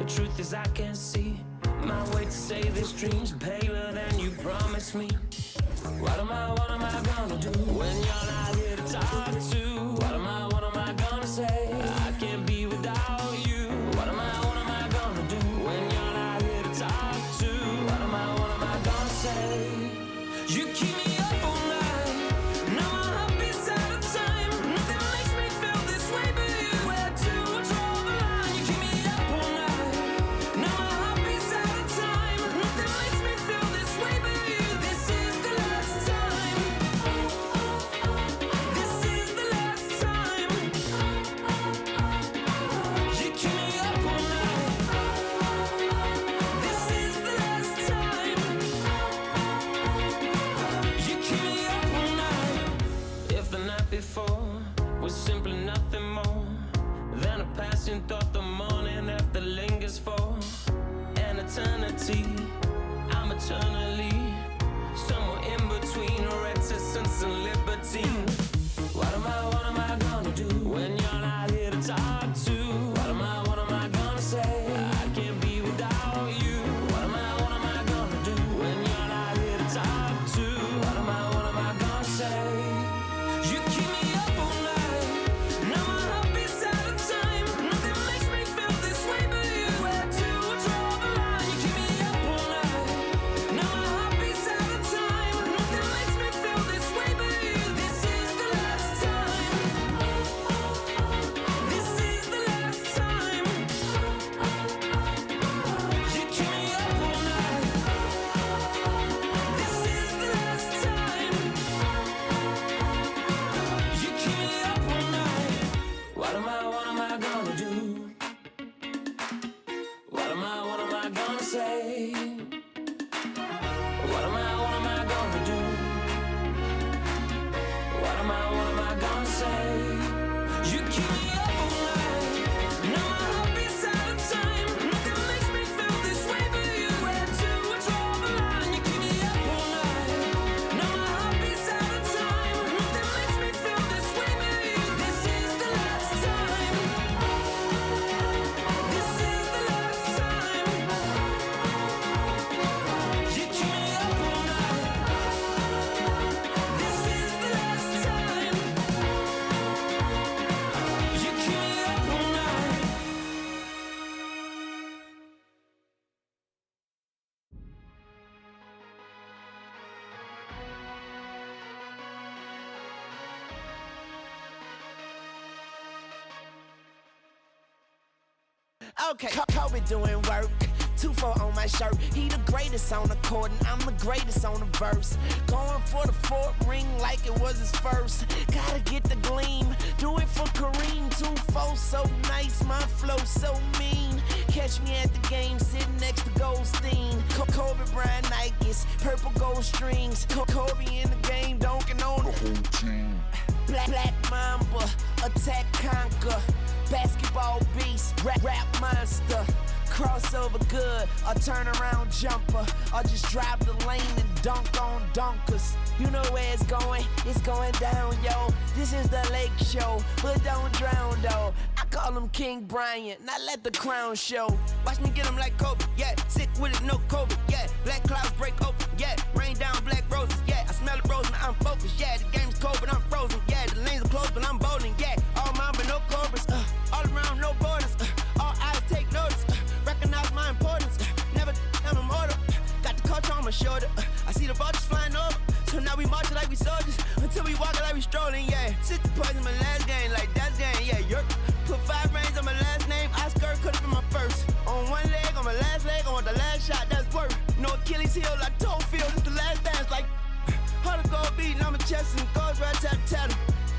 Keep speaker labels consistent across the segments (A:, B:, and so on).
A: The truth is I can't see my way to say this dream's paler than you promised me. What am I gonna do when you're not here to talk to? What am I gonna say? I can't be without you. What am I gonna do when you're not here to talk to? What am I gonna say? You keep me up all night. Now my heart beats out of time. Nothing makes me feel this way but you. Where to draw the line? You keep me up all night. Now my heart beats out of time. Nothing makes me feel this way but you. This is the last time. This is the last time. You keep me up all night. This is the last time. You keep me up all night. If the night before was simply nothing more than a passing thought, the morning after lingers for an eternity. I'm eternally somewhere in between reticence and liberty. What am I gonna do when you're not here to talk to? What am I gonna say? I can't be without you. What am I gonna do when you're not here to talk to? What am I gonna say? You keep me up all night. Now my heart beats out of time. Nothing makes me feel this way but you. Where to draw the line? You keep me up all night. Now my heart beats out of time. Nothing makes me feel this way but you. This is the last time. This is the last time. You keep me up all night. This is the last time. You keep me up all night. What am I gonna do? What am I gonna say? What am I gonna do? What am I gonna say? You keep me up all night. Now my heart beats out of time. Nothing makes me feel this way but you. Where to draw the line? You keep me up all night. Now my heart beats out of time. Nothing makes me feel this way but you. This is the last time. This is the last time. You keep me up all night. This is the last time. You keep me up all night.
B: Okay, Kobe doing work. 2-4 on my shirt. He the greatest on the court, and I'm the greatest on the verse. Going for the fourth ring like it was his first. Gotta get the gleam, do it for Kareem. 2-4 so nice, my flow so mean. Catch me at the game, sitting next to Goldstein. Kobe Bryant Nikes, purple gold strings. Kobe in the game, dunking on the whole team. Black Mamba, attack conquer. Basketball beast, rap monster. Crossover good, a turnaround jumper. Or just drive the lane and dunk on dunkers. You know where it's going down, yo. This is the lake show, but don't drown though. I call him King Bryant, now let the crown show. Watch me get him like Kobe, yeah. Sick with it, no COVID, yeah. Black clouds break open, yeah. Rain down black roses, yeah. I smell the rose, now I'm focused, yeah. The game's cold, but I'm frozen, yeah. The lanes are closed, but I'm bowling, yeah. All mine, but no cobras, all around, no borders, all eyes take notice, recognize my importance, never I'm order. Got the culture on my shoulder, I see the vultures flying over. So now we marching like we soldiers, until we walking like we strolling, yeah. Sister poison my last game, like that's game, yeah. Yerk. Put 5 rings on my last name, Oscar could've been my first. On one leg, on my last leg, I want the last shot, that's work. No Achilles heel, like toe field, it's the last dance, like hard to go beating on my chest and goes right tat.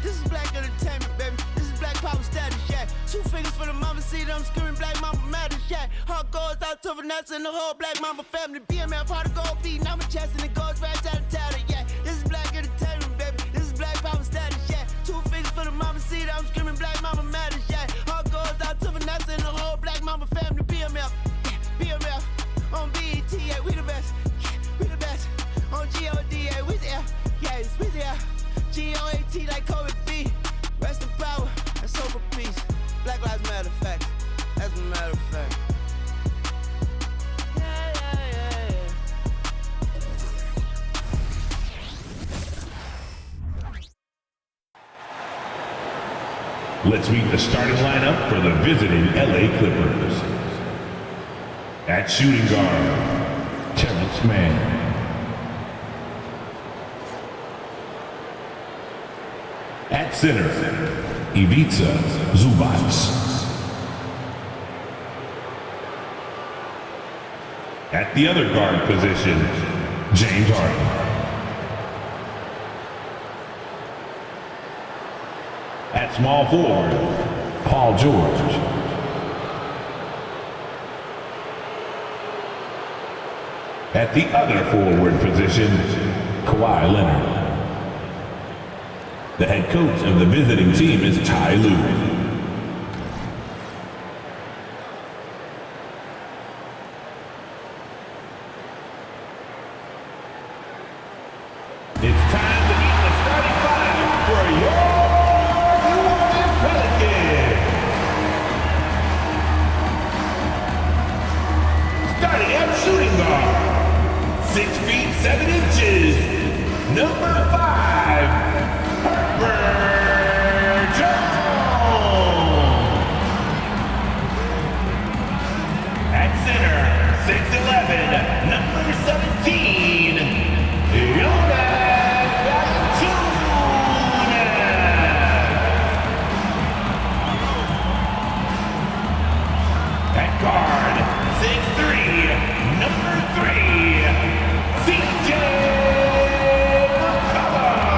B: This is black entertainment, baby. This is black power status, yeah. 2 fingers for the mama, see them screaming black mama matters, yeah. Heart goes out to Vanessa and the whole black mama family. BMF, hard to go beating on my chest and it goes right tat, yeah. This is black entertainment, baby. This is black power status, yeah. 2 fingers for the mama, see them screaming black mama matters, yeah. Heart goes out to Vanessa and the whole black mama family. BMF, yeah. BMF, on BET, yeah. We the best, yeah. We the best. On GOD, yeah. We there, yeah. We there. GOAT like Kobe B. Rest in power and soul for peace. Black Lives Matter fact. As a matter of fact.
C: Let's meet the starting lineup for the visiting LA Clippers. At shooting guard, Terrence Mann. At center, Ivica Zubac. At the other guard position, James Harden. At small forward, Paul George. At the other forward position, Kawhi Leonard. The head coach of the visiting team is Ty Lue. It's time to meet the starting five for your New Orleans Pelicans. Starting at shooting guard, 6 feet 7 inches, number 5, Herbert Jones. At center, 6'11", number 17, Jonas. At guard, 6'3", number 3, CJ McCollum.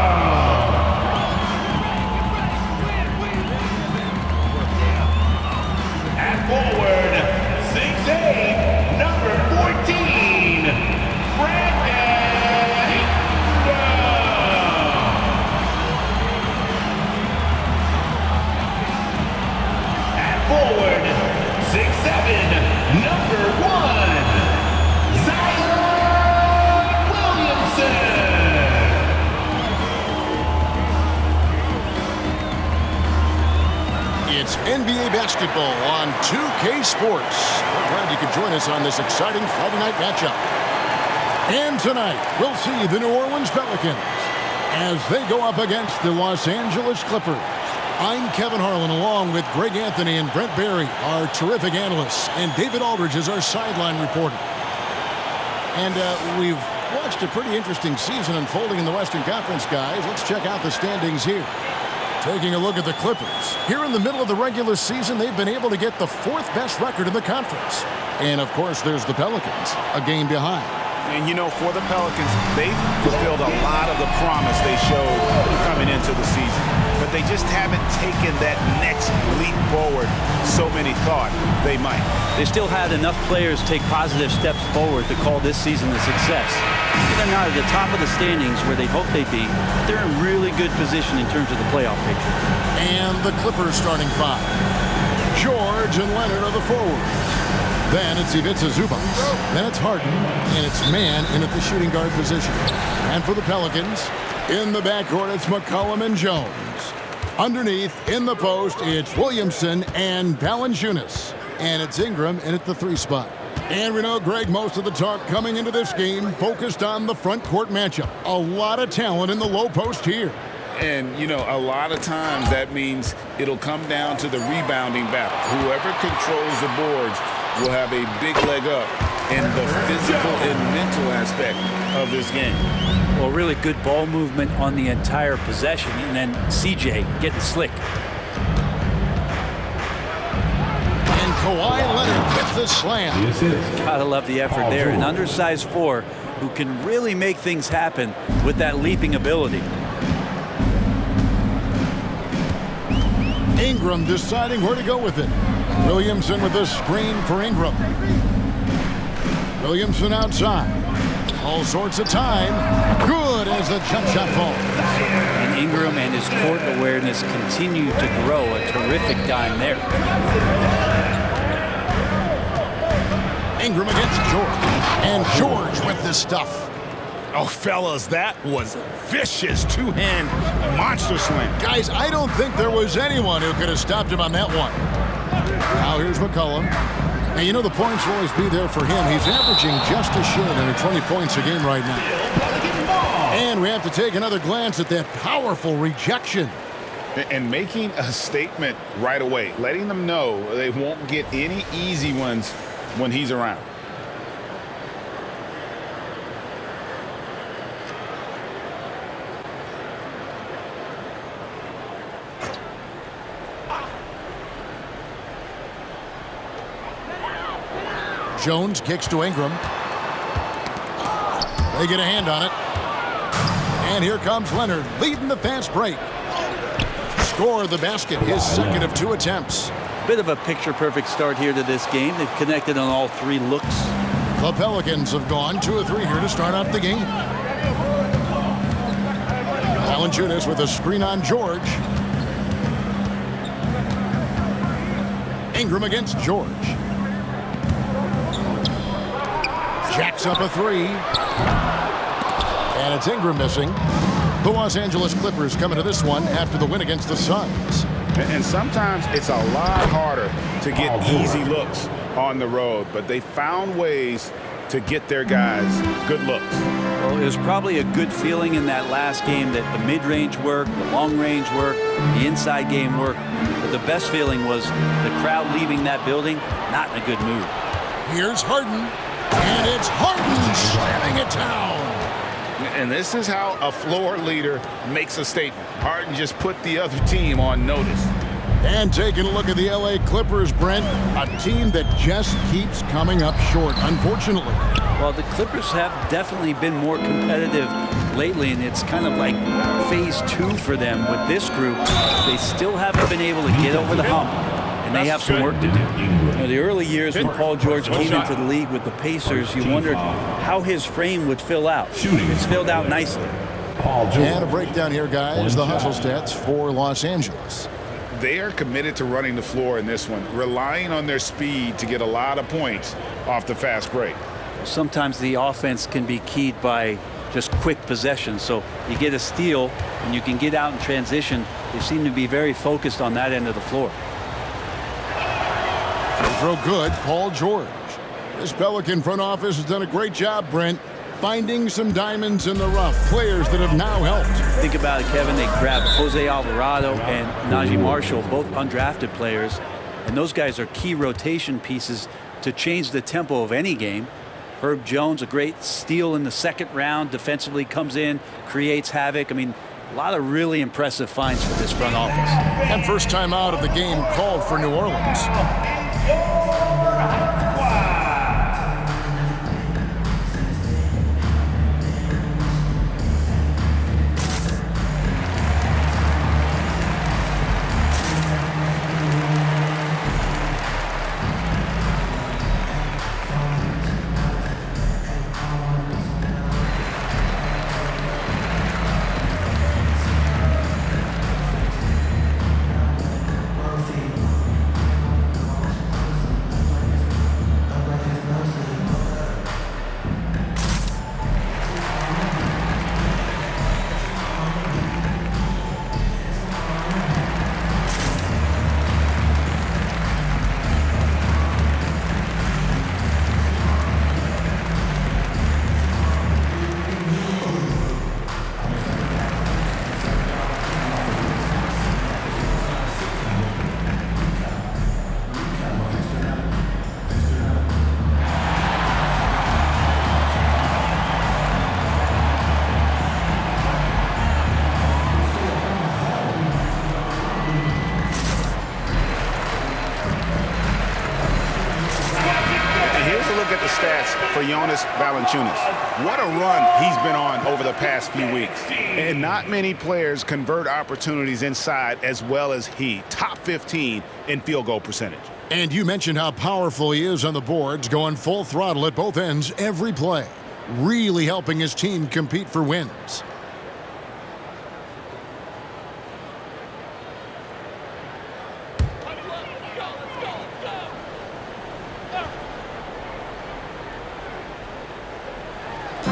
C: At forward, 6'8", number 14, Brandon Ingram. At forward, 6'7", number 1, Zion Williamson.
D: It's NBA basketball on 2K Sports. We're glad you could join us on this exciting Friday night matchup. And tonight, we'll see the New Orleans Pelicans as they go up against the Los Angeles Clippers. I'm Kevin Harlan, along with Greg Anthony and Brent Barry, our terrific analysts, and David Aldridge is our sideline reporter. And we've watched a pretty interesting season unfolding in the Western Conference, guys. Let's check out the standings here. Taking a look at the Clippers. Here in the middle of the regular season, they've been able to get the 4th best record in the conference. And, of course, there's the Pelicans, a game behind.
E: And, you know, for the Pelicans, they've fulfilled a lot of the promise they showed coming into the season. But they just haven't taken that next leap forward so many thought they might.
F: They still had enough players take positive steps forward to call this season a success. They're not at the top of the standings where they hoped they'd be, but they're in really good position in terms of the playoff picture.
D: And the Clippers starting 5. George and Leonard are the forwards. Then it's Ivica Zubac. Then it's Harden. And it's Mann in at the shooting guard position. And for the Pelicans, in the backcourt, it's McCollum and Jones. Underneath, in the post, it's Williamson and Valanciunas. And it's Ingram in at the 3 spot. And we know, Greg, most of the talk coming into this game focused on the front court matchup. A lot of talent in the low post here.
E: And, you know, a lot of times that means it'll come down to the rebounding battle. Whoever controls the boards will have a big leg up in the physical and mental aspect of this game.
F: Well, really good ball movement on the entire possession, and then CJ getting slick.
D: And Kawhi Leonard gets the slam.
F: Gotta love the effort there. An undersized 4 who can really make things happen with that leaping ability.
D: Ingram deciding where to go with it. Williamson with the screen for Ingram. Williamson outside. All sorts of time. Good as the jump shot falls.
F: And Ingram and his court awareness continue to grow. A terrific dime there.
D: Ingram against George. And George with the stuff.
E: Oh, fellas, that was a vicious two-hand monster slam.
D: Guys, I don't think there was anyone who could have stopped him on that one. Now here's McCollum. And you know the points will always be there for him. He's averaging just a shade under 20 points a game right now. And we have to take another glance at that powerful rejection.
E: And making a statement right away, letting them know they won't get any easy ones when he's around.
D: Jones kicks to Ingram. They get a hand on it. And here comes Leonard leading the fast break. Score the basket, his second of 2 attempts.
F: Bit of a picture-perfect start here to this game. They've connected on all 3 looks.
D: The Pelicans have gone 2 of 3 here to start out the game. Valanciunas with a screen on George. Ingram against George. Jacks up a 3. And it's Ingram missing. The Los Angeles Clippers coming to this one after the win against the Suns.
E: And sometimes it's a lot harder to get easy looks on the road, but they found ways to get their guys good looks.
F: Well, it was probably a good feeling in that last game that the mid-range worked, the long-range worked, the inside game worked. But the best feeling was the crowd leaving that building not in a good mood.
D: Here's Harden, and it's Harden slamming it down.
E: And this is how a floor leader makes a statement. Harden just put the other team on notice.
D: And taking a look at the LA Clippers, Brent, a team that just keeps coming up short, unfortunately.
F: Well, the Clippers have definitely been more competitive lately, and it's kind of like phase 2 for them with this group. They still haven't been able to get over the hump, and they have some work to do. You know, the early years when Paul George came into the league with the Pacers, you wondered how his frame would fill out. It's filled out nicely.
D: And a breakdown here, guys. The hustle stats for Los Angeles.
E: They are committed to running the floor in this one, relying on their speed to get a lot of points off the fast break.
F: Sometimes the offense can be keyed by just quick possession. So you get a steal and you can get out in transition. They seem to be very focused on that end of the floor.
D: Throw good, Paul George. This Pelican front office has done a great job, Brent, finding some diamonds in the rough, players that have now helped.
F: Think about it, Kevin. They grabbed Jose Alvarado and Najee Marshall, both undrafted players, and those guys are key rotation pieces to change the tempo of any game. Herb Jones, a great steal in the second round, defensively comes in, creates havoc. I mean, a lot of really impressive finds for this front office.
D: And first time out of the game called for New Orleans.
E: For Jonas Valanciunas. What a run he's been on over the past few weeks. And not many players convert opportunities inside as well as he. Top 15 in field goal percentage.
D: And you mentioned how powerful he is on the boards, going full throttle at both ends every play. Really helping his team compete for wins.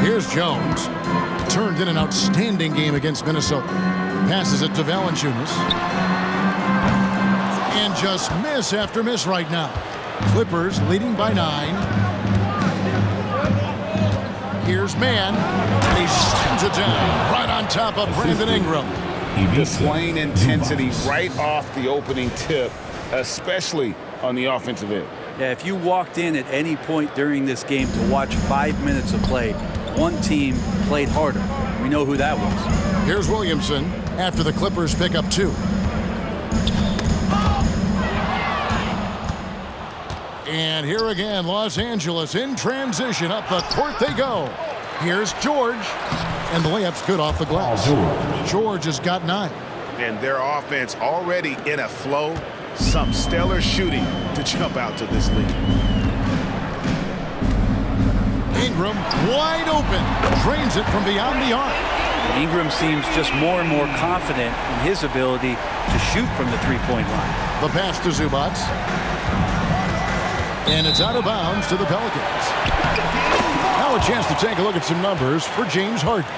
D: Here's Jones. Turned in an outstanding game against Minnesota. Passes it to Valanciunas. And just miss after miss right now. Clippers leading by 9. Here's Mann. And he slams it down right on top of Brandon Ingram.
E: displaying intensity right off the opening tip, especially on the offensive end.
F: Yeah, if you walked in at any point during this game to watch 5 minutes of play, one team played harder. We know who that was.
D: Here's Williamson after the Clippers pick up 2. And here again, Los Angeles in transition. Up the court they go. Here's George. And the layup's good off the glass. George has got 9.
E: And their offense already in a flow. Some stellar shooting to jump out to this lead.
D: Ingram wide open. Drains it from beyond the arc.
F: Ingram seems just more and more confident in his ability to shoot from the three-point line.
D: The pass to Zubats. And it's out of bounds to the Pelicans. Now a chance to take a look at some numbers for James Harden.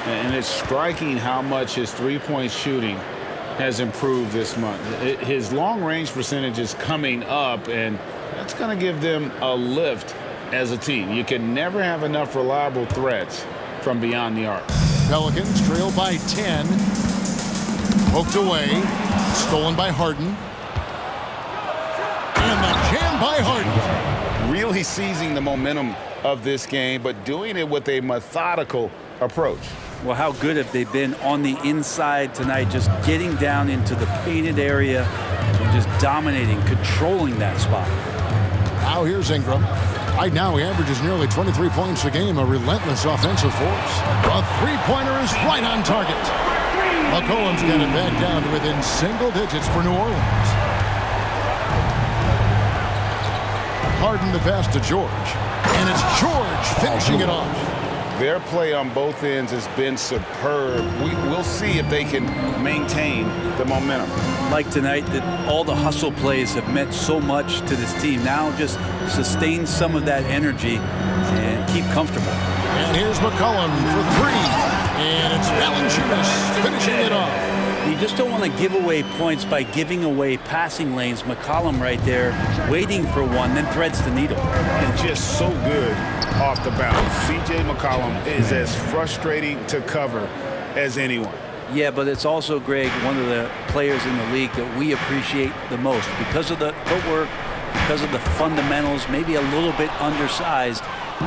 E: And it's striking how much his three-point shooting has improved this month. His long-range percentage is coming up, and that's going to give them a lift as a team. You can never have enough reliable threats from beyond the arc.
D: Pelicans trail by 10. Poked away. Stolen by Harden. And the jam by Harden.
E: Really seizing the momentum of this game, but doing it with a methodical approach.
F: Well, how good have they been on the inside tonight, just getting down into the painted area and just dominating, controlling that spot.
D: Now here's Ingram. Right now he averages nearly 23 points a game, a relentless offensive force. A three-pointer is right on target. McCollum's got it back down to within single digits for New Orleans. Harden the pass to George. And it's George finishing it off.
E: Their play on both ends has been superb. We'll see if they can maintain the momentum.
F: Like tonight, that all the hustle plays have meant so much to this team. Now just sustain some of that energy and keep comfortable.
D: And here's McCollum for 3. And it's Valanciunas finishing it off.
F: You just don't want to give away points by giving away passing lanes. McCollum right there waiting for one, then threads the needle.
E: And just so good off the bounce. C.J. McCollum is as frustrating to cover as anyone.
F: Yeah, but it's also, Greg, one of the players in the league that we appreciate the most because of the footwork, because of the fundamentals, maybe a little bit undersized.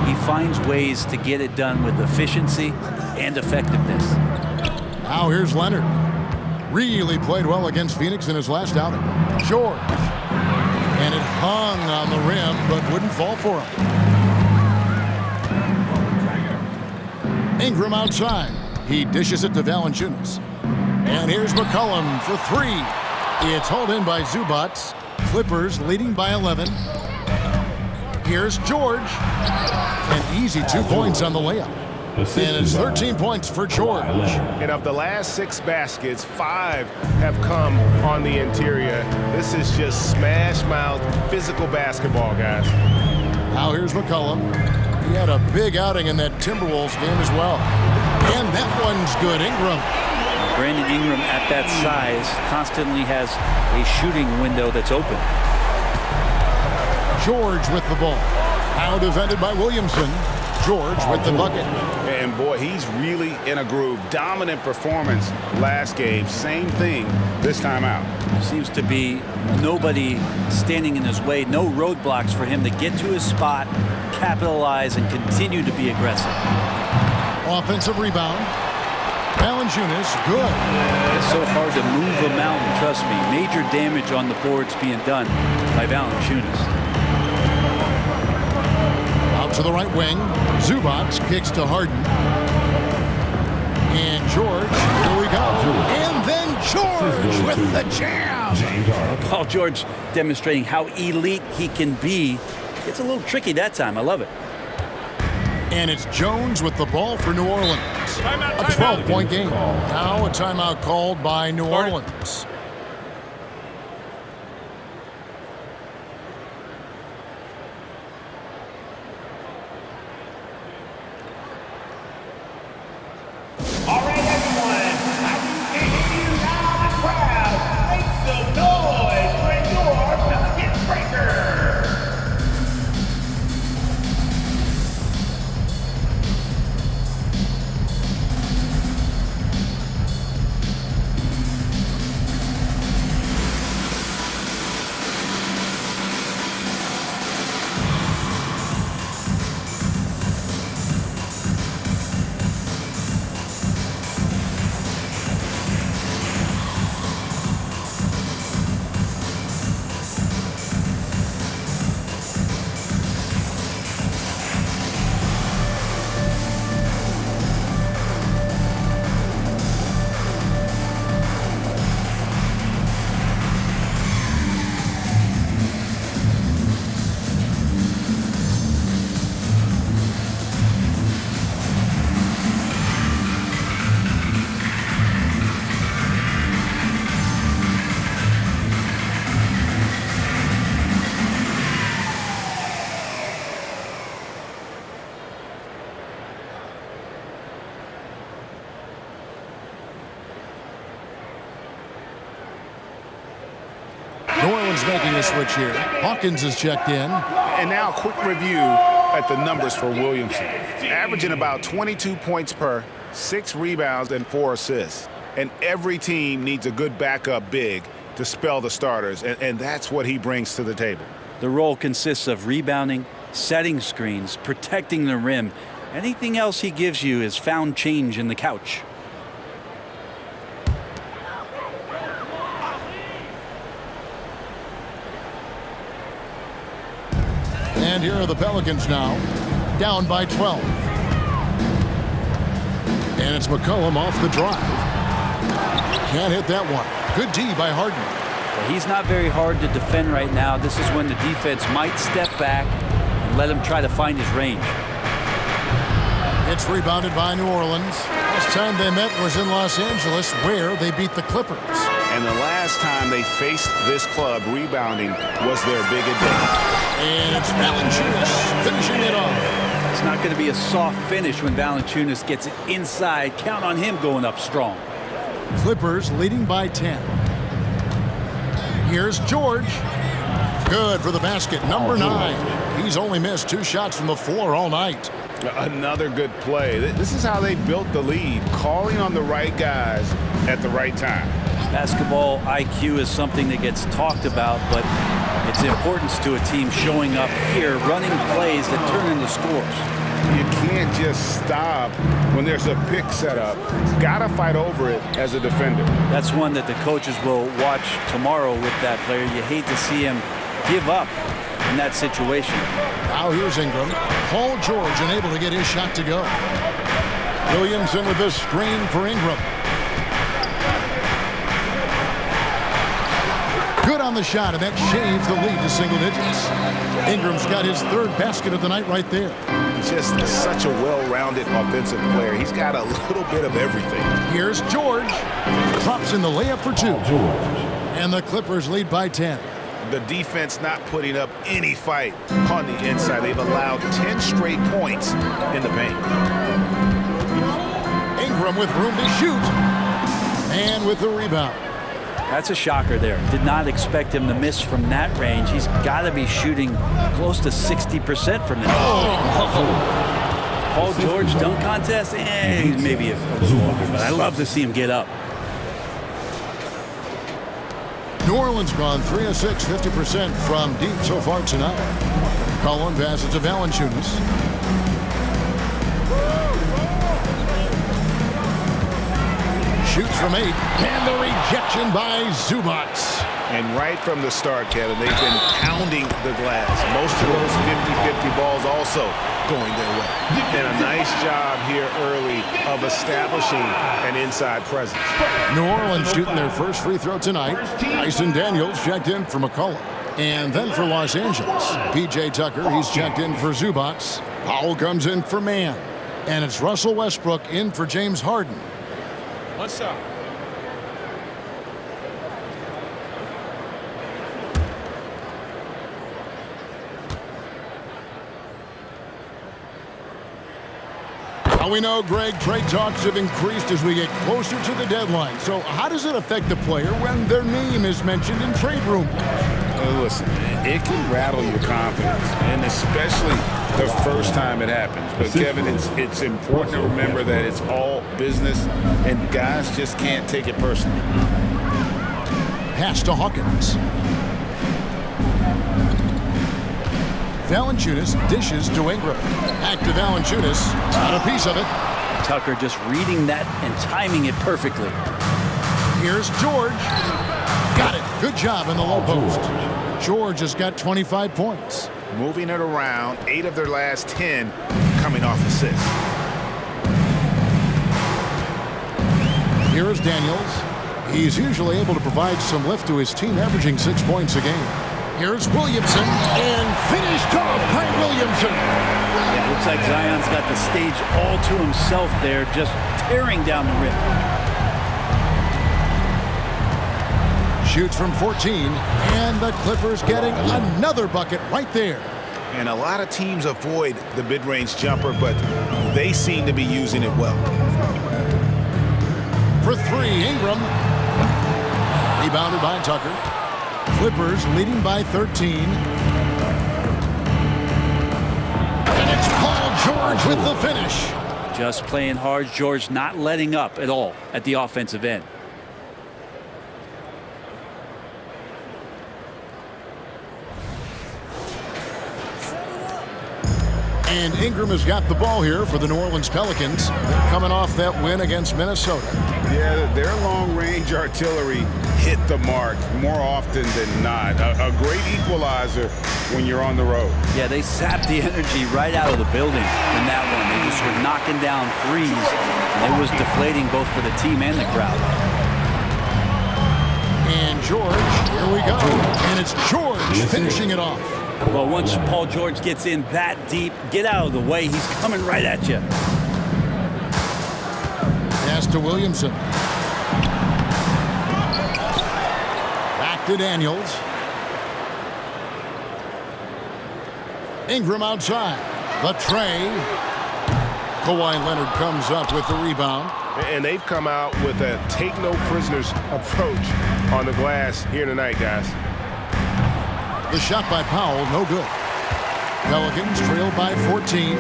F: He finds ways to get it done with efficiency and effectiveness.
D: Now here's Leonard. Really played well against Phoenix in his last outing. George. And it hung on the rim, but wouldn't fall for him. Ingram outside. He dishes it to Valanciunas. And here's McCollum for 3. It's hauled in by Zubats. Clippers leading by 11. Here's George. An easy 2 points on the layup. And it's 13 points for George.
G: And of the last 6 baskets, 5 have come on the interior. This is just smash-mouth physical basketball, guys.
D: Now here's McCollum. He had a big outing in that Timberwolves game as well. And that one's good. Ingram.
F: Brandon Ingram at that size constantly has a shooting window that's open.
D: George with the ball. Now defended by Williamson. George with the bucket.
E: And boy, he's really in a groove. Dominant performance last game. Same thing this time out.
F: Seems to be nobody standing in his way. No roadblocks for him to get to his spot, capitalize, and continue to be aggressive.
D: Offensive rebound. Valanciunas, good.
F: It's so hard to move a mountain, trust me. Major damage on the boards being done by Valanciunas.
D: Out to the right wing. Zubats kicks to Harden. And George, here we go. And then George with the jam.
F: Paul George demonstrating how elite he can be. It's a little tricky that time. I love it.
D: And it's Jones with the ball for New Orleans. A 12-point game. Now a timeout called by New Orleans.
H: All right, everyone. I can hear you loud and proud. Make some noise for your Pelicans breaker.
D: making a switch here. Hawkins is checked in.
E: And now a quick review at the numbers for Williamson. Averaging about 22 points per, 6 rebounds, and 4 assists. And every team needs a good backup big to spell the starters, and that's what he brings to the table.
F: The role consists of rebounding, setting screens, protecting the rim. Anything else he gives you is found change in the couch.
D: And here are the Pelicans now, down by 12. And it's McCollum off the drive. Can't hit that one. Good D by Harden.
F: Well, he's not very hard to defend right now. This is when the defense might step back and let him try to find his range.
D: It's rebounded by New Orleans. Last time they met was in Los Angeles, where they beat the Clippers.
E: And the last time they faced this club, rebounding was their big advantage.
D: And it's Valanciunas finishing it off.
F: It's not going to be a soft finish when Valanciunas gets it inside. Count on him going up strong.
D: Clippers leading by 10. Here's George. Good for the basket, number 9. He's only missed 2 shots from the floor all night.
E: Another good play. This is how they built the lead, calling on the right guys at the right time.
F: Basketball IQ is something that gets talked about, but its importance to a team showing up here, running plays that turn into scores.
E: You can't just stop when there's a pick set up. Gotta fight over it as a defender.
F: That's one that the coaches will watch tomorrow with that player. You hate to see him give up in that situation.
D: Now here's Ingram. Paul George unable to get his shot to go. Williamson with the screen for Ingram. Good on the shot, and that shaves the lead to single digits. Ingram's got his 3rd basket of the night right there.
E: Just such a well-rounded offensive player. He's got a little bit of everything.
D: Here's George. Drops in the layup for 2. And the Clippers lead by 10.
E: The defense not putting up any fight on the inside. They've allowed 10 straight points in the paint.
D: Ingram with room to shoot. And with the rebound.
F: That's a shocker there. Did not expect him to miss from that range. He's got to be shooting close to 60% from this. Paul George dunk contest? He's maybe a little older, but I love to see him get up.
D: New Orleans gone 3 of 6, 50% from deep so far tonight. Collin passes to Valanciunas. Shoots from 8, and the rejection by Zubac.
E: And right from the start, Kevin, they've been pounding the glass. Most of those 50-50 balls also going their way. And a nice job here early of establishing an inside presence.
D: New Orleans shooting their first free throw tonight. Tyson Daniels checked in for McCollum. And then for Los Angeles, P.J. Tucker, he's checked in for Zubac. Powell comes in for Mann. And it's Russell Westbrook in for James Harden.
E: What's up?
D: Now we know, Greg, trade talks have increased as we get closer to the deadline. So how does it affect the player when their name is mentioned in trade rumors?
E: Listen, it can rattle your confidence, and especially the first time it happens. But, Kevin, it's important to remember that it's all business, and guys just can't take it personally.
D: Pass to Hawkins. Valanciunas dishes to Ingram. Back to Valanciunas. Got a piece of it.
F: Tucker just reading that and timing it perfectly.
D: Here's George. Got it. Good job in the low post. George has got 25 points.
E: Moving it around, 8 of their last 10 coming off assists.
D: Here is Daniels. He's usually able to provide some lift to his team, averaging 6 points a game. Here's Williamson, and finished off by Williamson.
F: Yeah, looks like Zion's got the stage all to himself there, just tearing down the rim.
D: Shoots from 14, and the Clippers getting another bucket right there.
E: And a lot of teams avoid the mid-range jumper, but they seem to be using it well.
D: For 3, Ingram. Rebounded by Tucker. Clippers leading by 13. And it's Paul George with the finish.
F: Just playing hard. George not letting up at all at the offensive end.
D: And Ingram has got the ball here for the New Orleans Pelicans. They're coming off that win against Minnesota.
E: Yeah, their long-range artillery hit the mark more often than not. A great equalizer when you're on the road.
F: Yeah, they sapped the energy right out of the building in that one. They just were knocking down threes, and it was deflating both for the team and the crowd.
D: And George, here we go. And it's George finishing it off.
F: Well, once Paul George gets in that deep, get out of the way. He's coming right at you.
D: Pass to Williamson. Back to Daniels. Ingram outside. The tray. Kawhi Leonard comes up with the rebound.
G: And they've come out with a take-no-prisoners approach on the glass here tonight, guys.
D: The shot by Powell, no good. Pelicans trail by 14.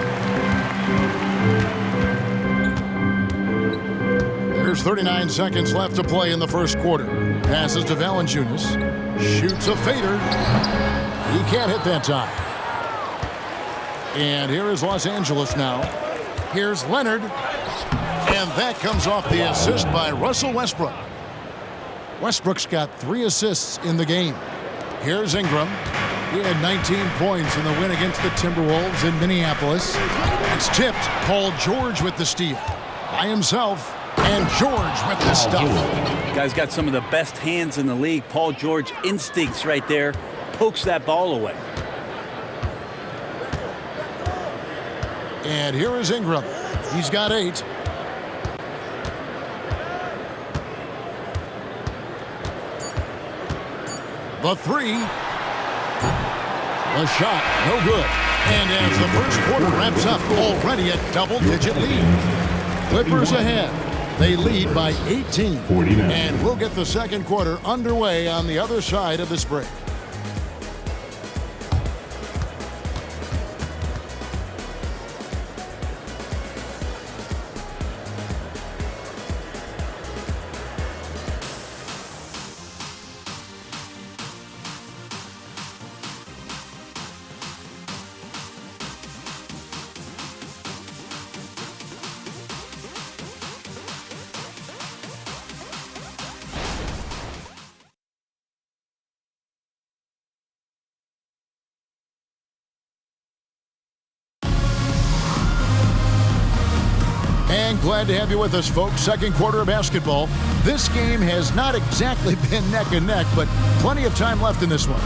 D: There's 39 seconds left to play in the first quarter. Passes to Valanciunas. Shoots a fader. He can't hit that time. And here is Los Angeles now. Here's Leonard. And that comes off the assist by Russell Westbrook. Westbrook's got 3 assists in the game. Here's Ingram. He had 19 points in the win against the Timberwolves in Minneapolis. It's tipped. Paul George with the steal. By himself. And George with the stuff.
F: Guy's got some of the best hands in the league. Paul George instincts right there. Pokes that ball away.
D: And here is Ingram. He's got 8. The 3. The shot, no good. And as the first quarter wraps up, already a double-digit lead. Clippers ahead. They lead by 18.
C: 49.
D: And we'll get the second quarter underway on the other side of this break. And glad to have you with us, folks. Second quarter of basketball. This game has not exactly been neck and neck, but plenty of time left in this one.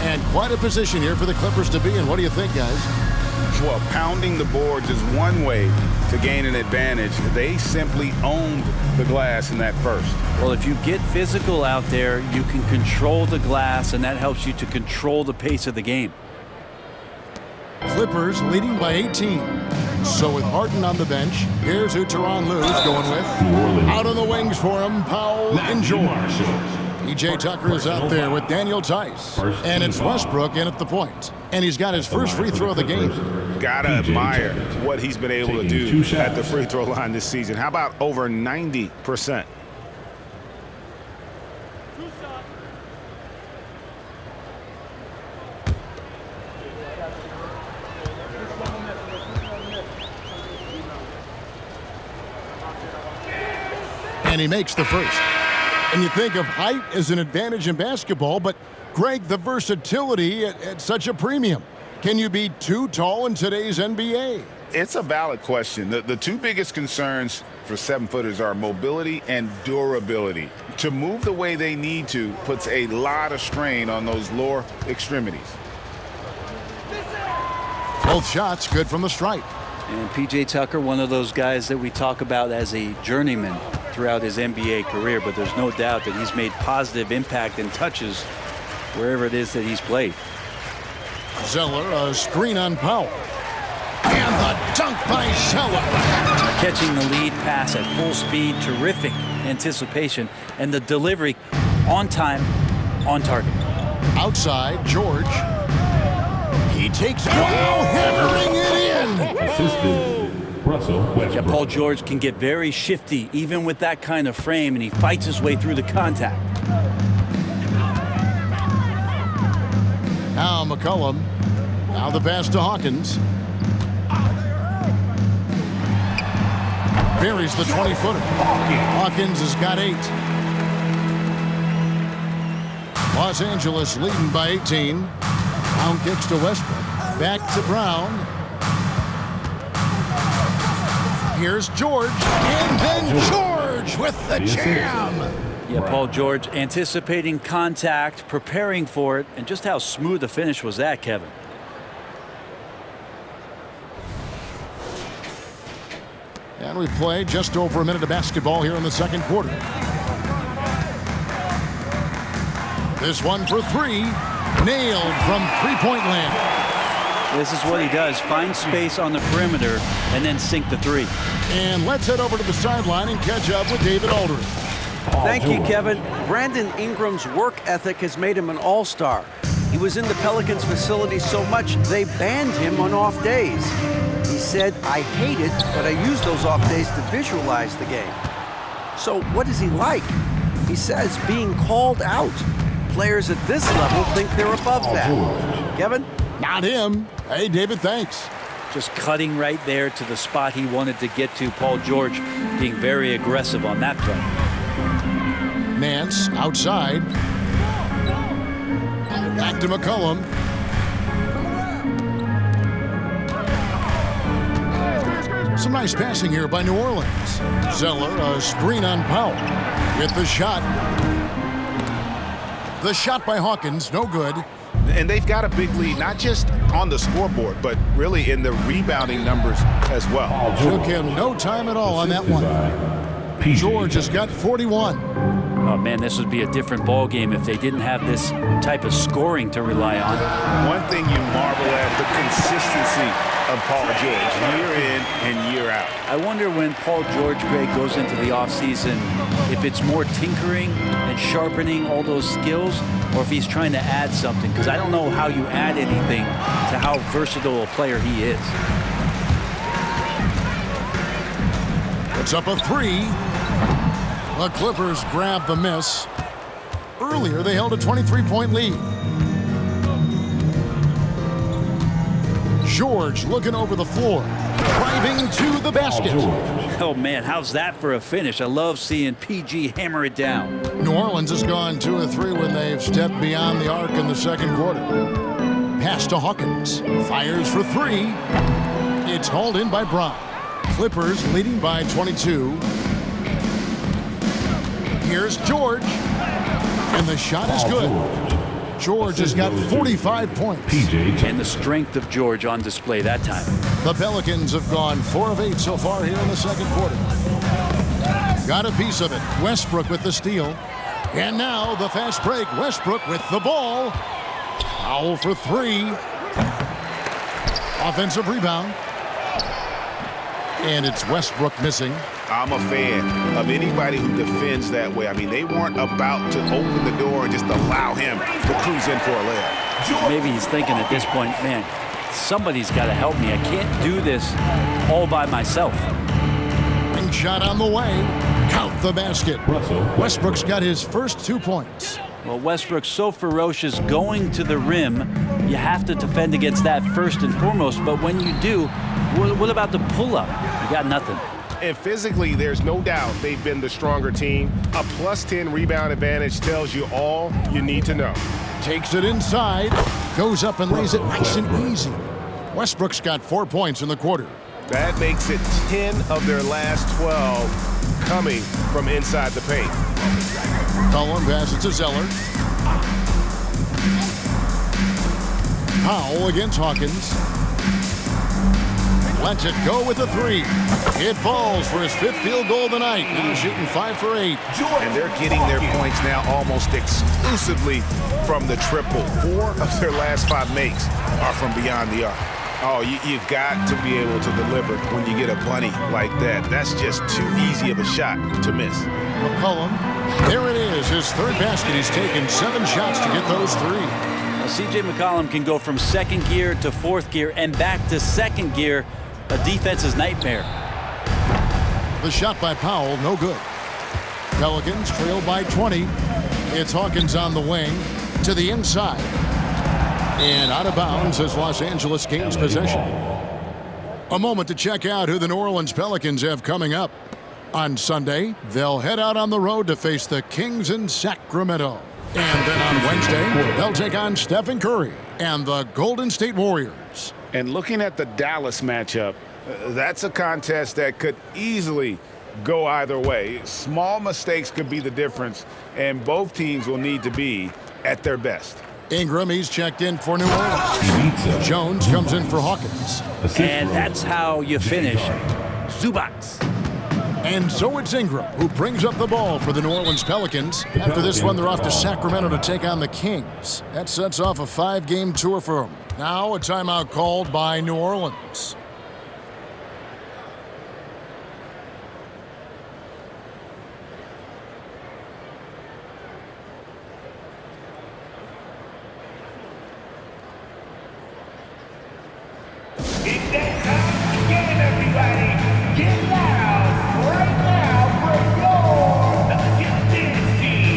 D: And quite a position here for the Clippers to be in. What do you think, guys?
E: Well, pounding the boards is one way to gain an advantage. They simply owned the glass in that first.
F: Well, if you get physical out there, you can control the glass, and that helps you to control the pace of the game.
D: Clippers leading by 18. So with Harden on the bench, here's who Tyronn Lue's going with. Out on the wings for him, Powell and George. P.J. Tucker is out there with Daniel Tice. And it's Westbrook in at the point. And he's got his first free throw of the game.
G: Gotta admire what he's been able to do at the free throw line this season. How about over 90%?
D: And he makes the first. And you think of height as an advantage in basketball, but Greg, the versatility at such a premium. Can you be too tall in today's NBA?
E: It's a valid question. The two biggest concerns for 7-footers are mobility and durability. To move the way they need to puts a lot of strain on those lower extremities.
D: Both shots good from the stripe.
F: And P.J. Tucker, one of those guys that we talk about as a journeyman throughout his NBA career, but there's no doubt that he's made positive impact and touches wherever it is that he's played.
D: Zeller, a screen on Powell. And the dunk by Zeller.
F: Catching the lead pass at full speed, terrific anticipation, and the delivery on time, on target.
D: Outside, George. He takes it. Wow, hammering it in.
C: Assistant, Russell Westbrook.
F: Yeah, Paul George can get very shifty, even with that kind of frame, and he fights his way through the contact.
D: Now McCollum. Now the pass to Hawkins. Buries the 20-footer. Hawkins has got 8. Los Angeles leading by 18. Brown kicks to Westbrook. Back to Brown. Here's George. And then George with the jam.
F: Yeah, Paul George anticipating contact, preparing for it, and just how smooth the finish was that, Kevin.
D: And we play just over a minute of basketball here in the second quarter. This one for 3. Nailed from three-point land.
F: This is what he does. Find space on the perimeter and then sink the 3.
D: And let's head over to the sideline and catch up with David Aldridge.
I: Thank you, Kevin. Brandon Ingram's work ethic has made him an all-star. He was in the Pelicans facility so much they banned him on off days. He said, "I hate it, but I use those off days to visualize the game." So what is he like? He says being called out. Players at this level think they're above that. Kevin?
D: Not him. Hey, David, thanks.
F: Just cutting right there to the spot he wanted to get to. Paul George being very aggressive on that play.
D: Nance outside. Back to McCollum. Some nice passing here by New Orleans. Zeller, a screen on Powell. With the shot. The shot by Hawkins, no good.
G: And they've got a big lead, not just on the scoreboard, but really in the rebounding numbers as well.
D: Took him no time at all on that one. George has got 41.
F: Oh, man, this would be a different ball game if they didn't have this type of scoring to rely on.
E: One thing you marvel at, the consistency of Paul George, year in and year out.
F: I wonder when Paul George, Greg, goes into the offseason, if it's more tinkering and sharpening all those skills, or if he's trying to add something, because I don't know how you add anything to how versatile a player he is.
D: It's up a 3. The Clippers grab the miss. Earlier, they held a 23-point lead. George looking over the floor, driving to the basket.
F: Oh, man, how's that for a finish? I love seeing PG hammer it down.
D: New Orleans has gone 2 of 3 when they've stepped beyond the arc in the second quarter. Pass to Hawkins. Fires for 3. It's hauled in by Brown. Clippers leading by 22. Here's George. And the shot is good. George has got 45 points.
F: And the strength of George on display that time.
D: The Pelicans have gone 4 of 8 so far here in the second quarter. Got a piece of it. Westbrook with the steal. And now the fast break. Westbrook with the ball. Foul for 3. Offensive rebound. And it's Westbrook missing.
G: I'm a fan of anybody who defends that way. I mean, they weren't about to open the door and just allow him to cruise in for a layup.
F: Maybe he's thinking at this point, man, somebody's got to help me. I can't do this all by myself.
D: Ring shot on the way. Count the basket. Westbrook's got his first 2 points.
F: Well, Westbrook's so ferocious going to the rim. You have to defend against that first and foremost. But when you do, what about the pull-up? You got nothing.
G: And physically, there's no doubt they've been the stronger team. A plus 10 rebound advantage tells you all you need to know.
D: Takes it inside. Goes up and lays it nice and easy. Westbrook's got 4 points in the quarter.
G: That makes it 10 of their last 12 coming from inside the paint.
D: Cullen passes to Zeller. Powell against Hawkins. Lets it go with a 3. It falls for his 5th field goal of the night. Now shooting 5 for 8.
G: And they're getting their points now almost exclusively from the triple. 4 of their last 5 makes are from beyond the arc.
E: Oh, you've got to be able to deliver when you get a bunny like that. That's just too easy of a shot to miss.
D: McCollum, there it is, his third basket. He's taken 7 shots to get those 3.
F: Well, C.J. McCollum can go from second gear to fourth gear and back to second gear, a defense's nightmare.
D: The shot by Powell, no good. Pelicans trail by 20. It's Hawkins on the wing to the inside. And out of bounds as Los Angeles gains possession. A moment to check out who the New Orleans Pelicans have coming up. On Sunday, they'll head out on the road to face the Kings in Sacramento. And then on Wednesday, they'll take on Stephen Curry and the Golden State Warriors.
E: And looking at the Dallas matchup, that's a contest that could easily go either way. Small mistakes could be the difference, and both teams will need to be at their best.
D: Ingram, he's checked in for New Orleans. Jones comes in for Hawkins.
F: And that's how you finish Zubats.
D: And so it's Ingram who brings up the ball for the New Orleans Pelicans. After this one, they're off to Sacramento to take on the Kings. That sets off a 5-game tour for them. Now a timeout called by New Orleans.
H: It's that time again, everybody. Get loud right now for your Pelicans team.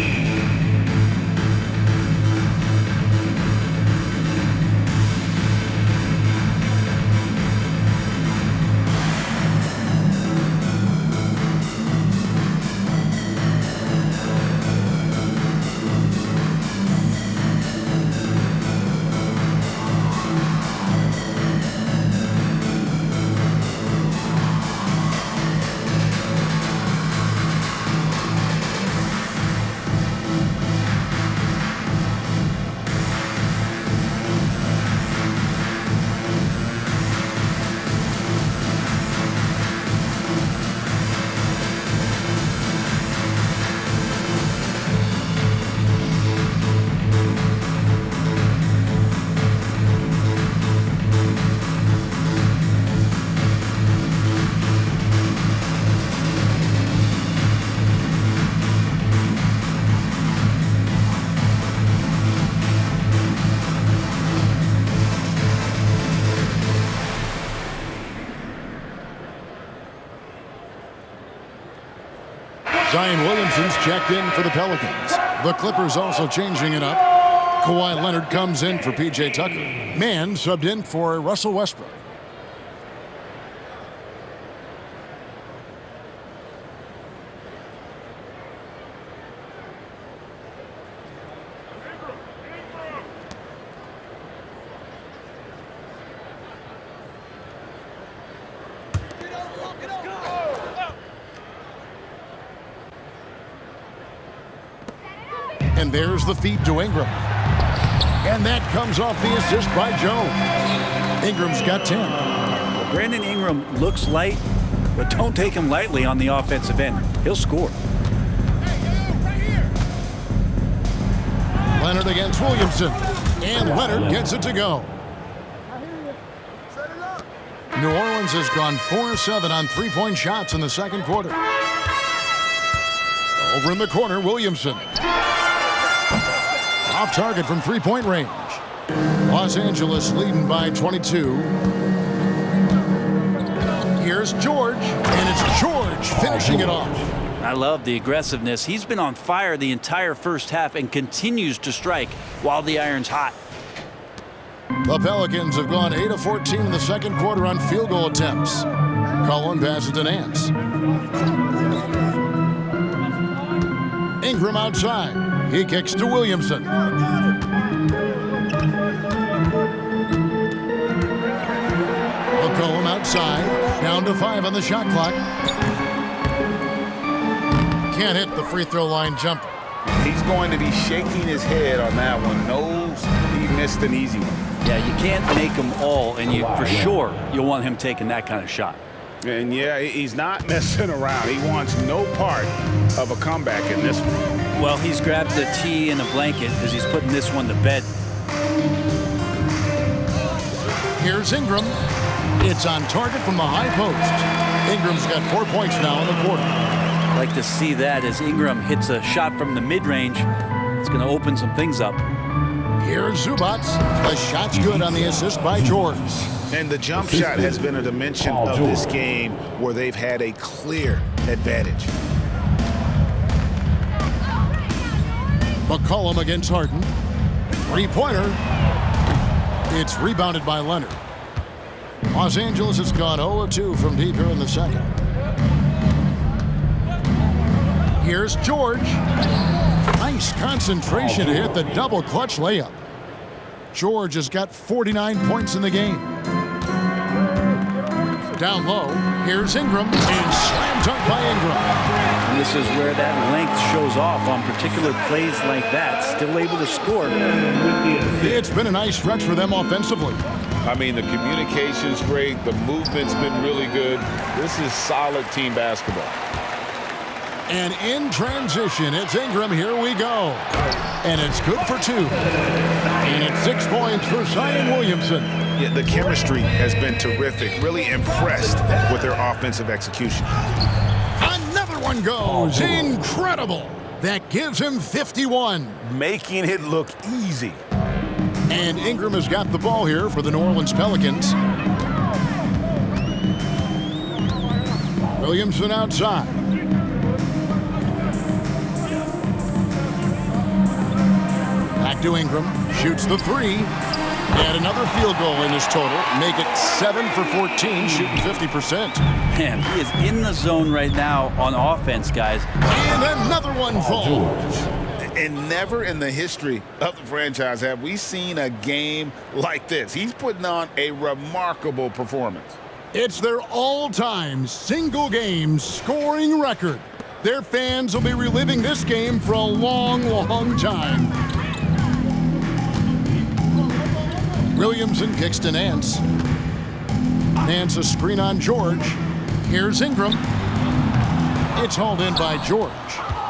D: Zion Williamson's checked in for the Pelicans. The Clippers also changing it up. Kawhi Leonard comes in for P.J. Tucker. Mann subbed in for Russell Westbrook. And there's the feed to Ingram. And that comes off the assist by Jones. Ingram's got 10.
F: Brandon Ingram looks light, but don't take him lightly on the offensive end. He'll score.
D: Leonard against Williamson. And Leonard gets it to go. New Orleans has gone 4-7 on three-point shots in the second quarter. Over in the corner, Williamson. Off target from three-point range. Los Angeles leading by 22. Here's George, and it's George finishing it off.
F: I love the aggressiveness. He's been on fire the entire first half and continues to strike while the iron's hot.
D: The Pelicans have gone 8 of 14 in the second quarter on field goal attempts. Cullen passes to Nance. Ingram outside. He kicks to Williamson. McCollum outside. Down to 5 on the shot clock. Can't hit the free throw line jumper.
E: He's going to be shaking his head on that one. Knows he missed an easy one.
F: Yeah, you can't make them all, and for sure you'll want him taking that kind of shot.
E: And yeah, he's not messing around. He wants no part of a comeback in this one.
F: Well, he's grabbed a tee and a blanket because he's putting this one to bed.
D: Here's Ingram. It's on target from the high post. Ingram's got 4 points now in the quarter.
F: I'd like to see that as Ingram hits a shot from the mid-range. It's going to open some things up.
D: Here's Zubac. The shot's good on the assist by George.
E: And the jump shot has been a dimension of this game where they've had a clear advantage.
D: McCollum against Harden. Three-pointer. It's rebounded by Leonard. Los Angeles has gone 0-2 from deep here in the second. Here's George. Nice concentration to hit the double clutch layup. George has got 49 points in the game. Down low, here's Ingram, and slam dunk by Ingram.
F: And this is where that length shows off on particular plays like that. Still able to score.
D: It's been a nice stretch for them offensively.
E: I mean, the communication's great. The movement's been really good. This is solid team basketball.
D: And in transition, it's Ingram. Here we go. And it's good for 2. And it's 6 points for Zion Williamson.
E: Yeah, the chemistry has been terrific. Really impressed with their offensive execution.
D: Another one goes. Incredible. That gives him 51.
E: Making it look easy.
D: And Ingram has got the ball here for the New Orleans Pelicans. Williamson outside. Back to Ingram. Shoots the 3. And another field goal in his total. Make it 7 for 14, shooting 50%.
F: Man, he is in the zone right now on offense, guys.
D: And another one falls.
E: And never in the history of the franchise have we seen a game like this. He's putting on a remarkable performance.
D: It's their all-time single-game scoring record. Their fans will be reliving this game for a long, long time. Williamson kicks to Nance. Nance a screen on George. Here's Ingram. It's hauled in by George.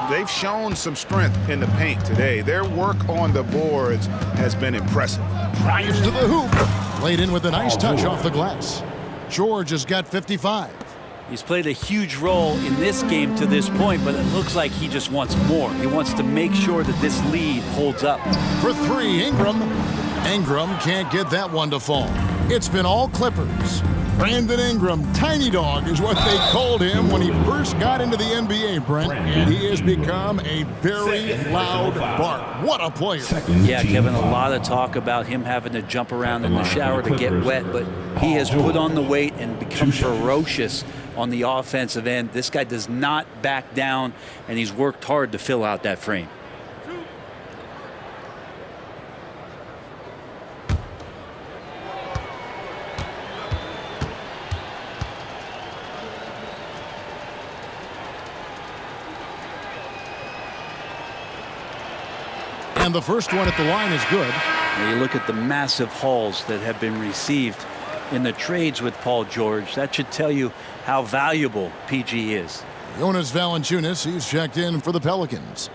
E: They've shown some strength in the paint today. Their work on the boards has been impressive.
D: Drives to the hoop. Laid in with a nice touch off the glass. George has got 55.
F: He's played a huge role in this game to this point, but it looks like he just wants more. He wants to make sure that this lead holds up.
D: For 3, Ingram. Ingram can't get that one to fall. It's been all Clippers. Brandon Ingram, Tiny Dog, is what they called him when he first got into the NBA, Brent. And he has become a very loud bark. What a player.
F: Yeah, Kevin, a lot of talk about him having to jump around in the shower to get wet, but he has put on the weight and become ferocious on the offensive end. This guy does not back down, and he's worked hard to fill out that frame.
D: And the first one at the line is good.
F: When you look at the massive hauls that have been received in the trades with Paul George, that should tell you how valuable PG is.
D: Jonas Valanciunas, he's checked in for the Pelicans.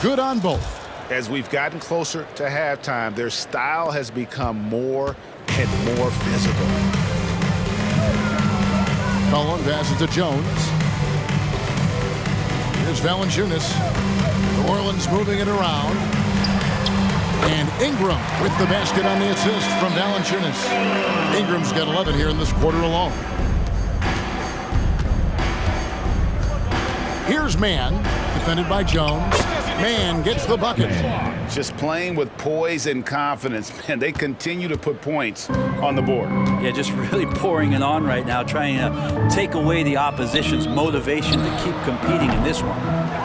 D: Good on both.
E: As we've gotten closer to halftime, their style has become more and more physical.
D: Cullen passes to Jones. Here's Valanciunas. New Orleans moving it around. And Ingram with the basket on the assist from Valanciunas. Ingram's got 11 here in this quarter alone. Here's Mann, defended by Jones. Mann gets the bucket.
E: Just playing with poise and confidence. Man, they continue to put points on the board.
F: Yeah, just really pouring it on right now, trying to take away the opposition's motivation to keep competing in this one.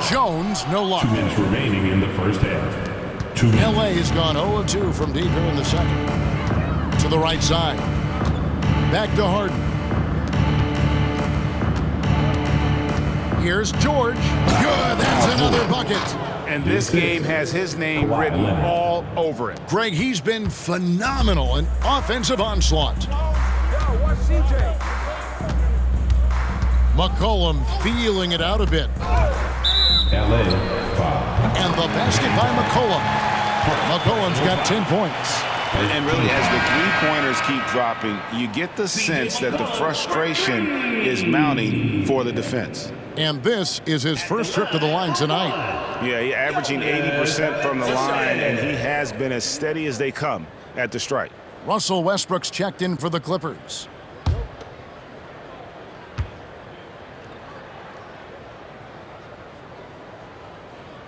D: Jones, no luck.
C: 2 minutes remaining in the first half. 2 minutes.
D: LA has gone 0-2 from deep here in the second. To the right side. Back to Harden. Here's George. Good, that's another bucket.
E: And this game has his name written all over it.
D: Greg, he's been phenomenal in offensive onslaught. McCollum feeling it out a bit.
C: LA, 5.
D: And the basket by McCollum. McCollum's got 10 points.
E: And really, as the three-pointers keep dropping, you get the sense that the frustration is mounting for the defense.
D: And this is his first trip to the line tonight.
G: Yeah, he's averaging 80% from the line, and he has been as steady as they come at the strike.
D: Russell Westbrook's checked in for the Clippers.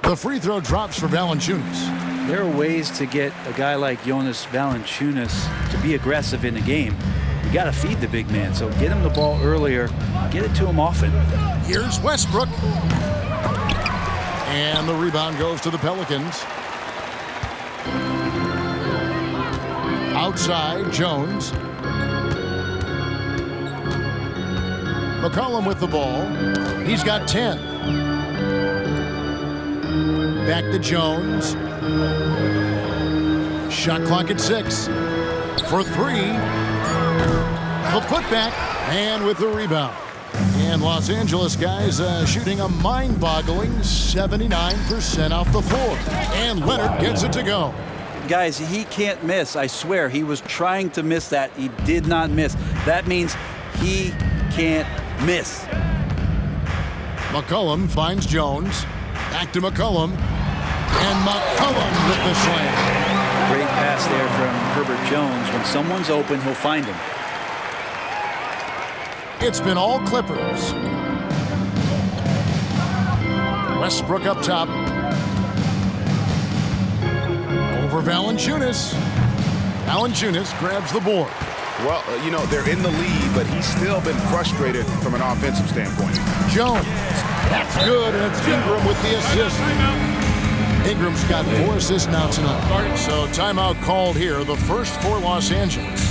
D: The free throw drops for Valanciunas.
F: There are ways to get a guy like Jonas Valanciunas to be aggressive in the game. You got to feed the big man, so get him the ball earlier, get it to him often.
D: Here's Westbrook. And the rebound goes to the Pelicans. Outside, Jones. McCollum with the ball. He's got 10. Back to Jones. Shot clock at 6. For 3. The putback. And with the rebound. And Los Angeles guys shooting a mind-boggling 79% off the floor. And Leonard gets it to go.
F: Guys, he can't miss. I swear, he was trying to miss that. He did not miss. That means he can't miss.
D: McCollum finds Jones. Back to McCollum. And McCollum with the slam.
F: Great pass there from Herbert Jones. When someone's open, he'll find him.
D: It's been all Clippers. Westbrook up top. Over Valanciunas. Valanciunas grabs the board.
E: Well, you know, they're in the lead, but he's still been frustrated from an offensive standpoint.
D: Jones. That's good, and it's Ingram with the assist. Ingram's got 4 assists now tonight. So timeout called here, the first for Los Angeles.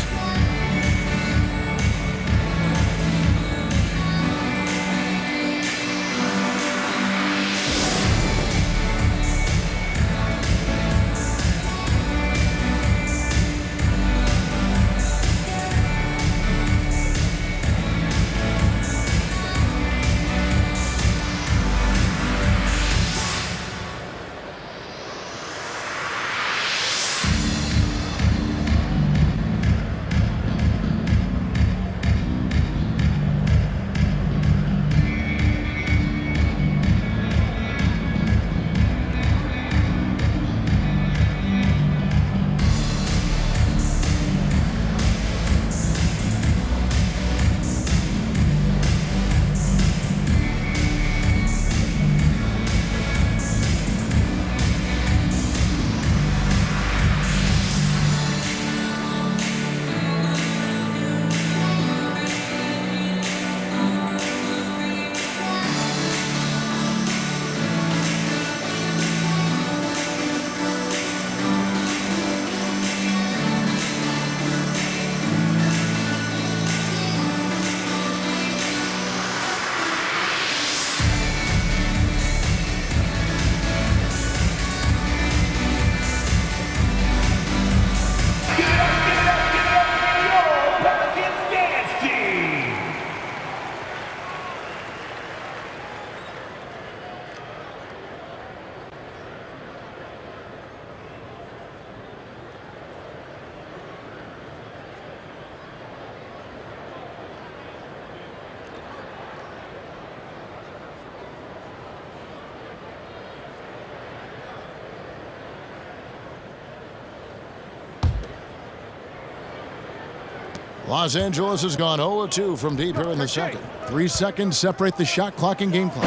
D: Los Angeles has gone 0-2 from deep here in the second. 3 seconds separate the shot clock and game clock.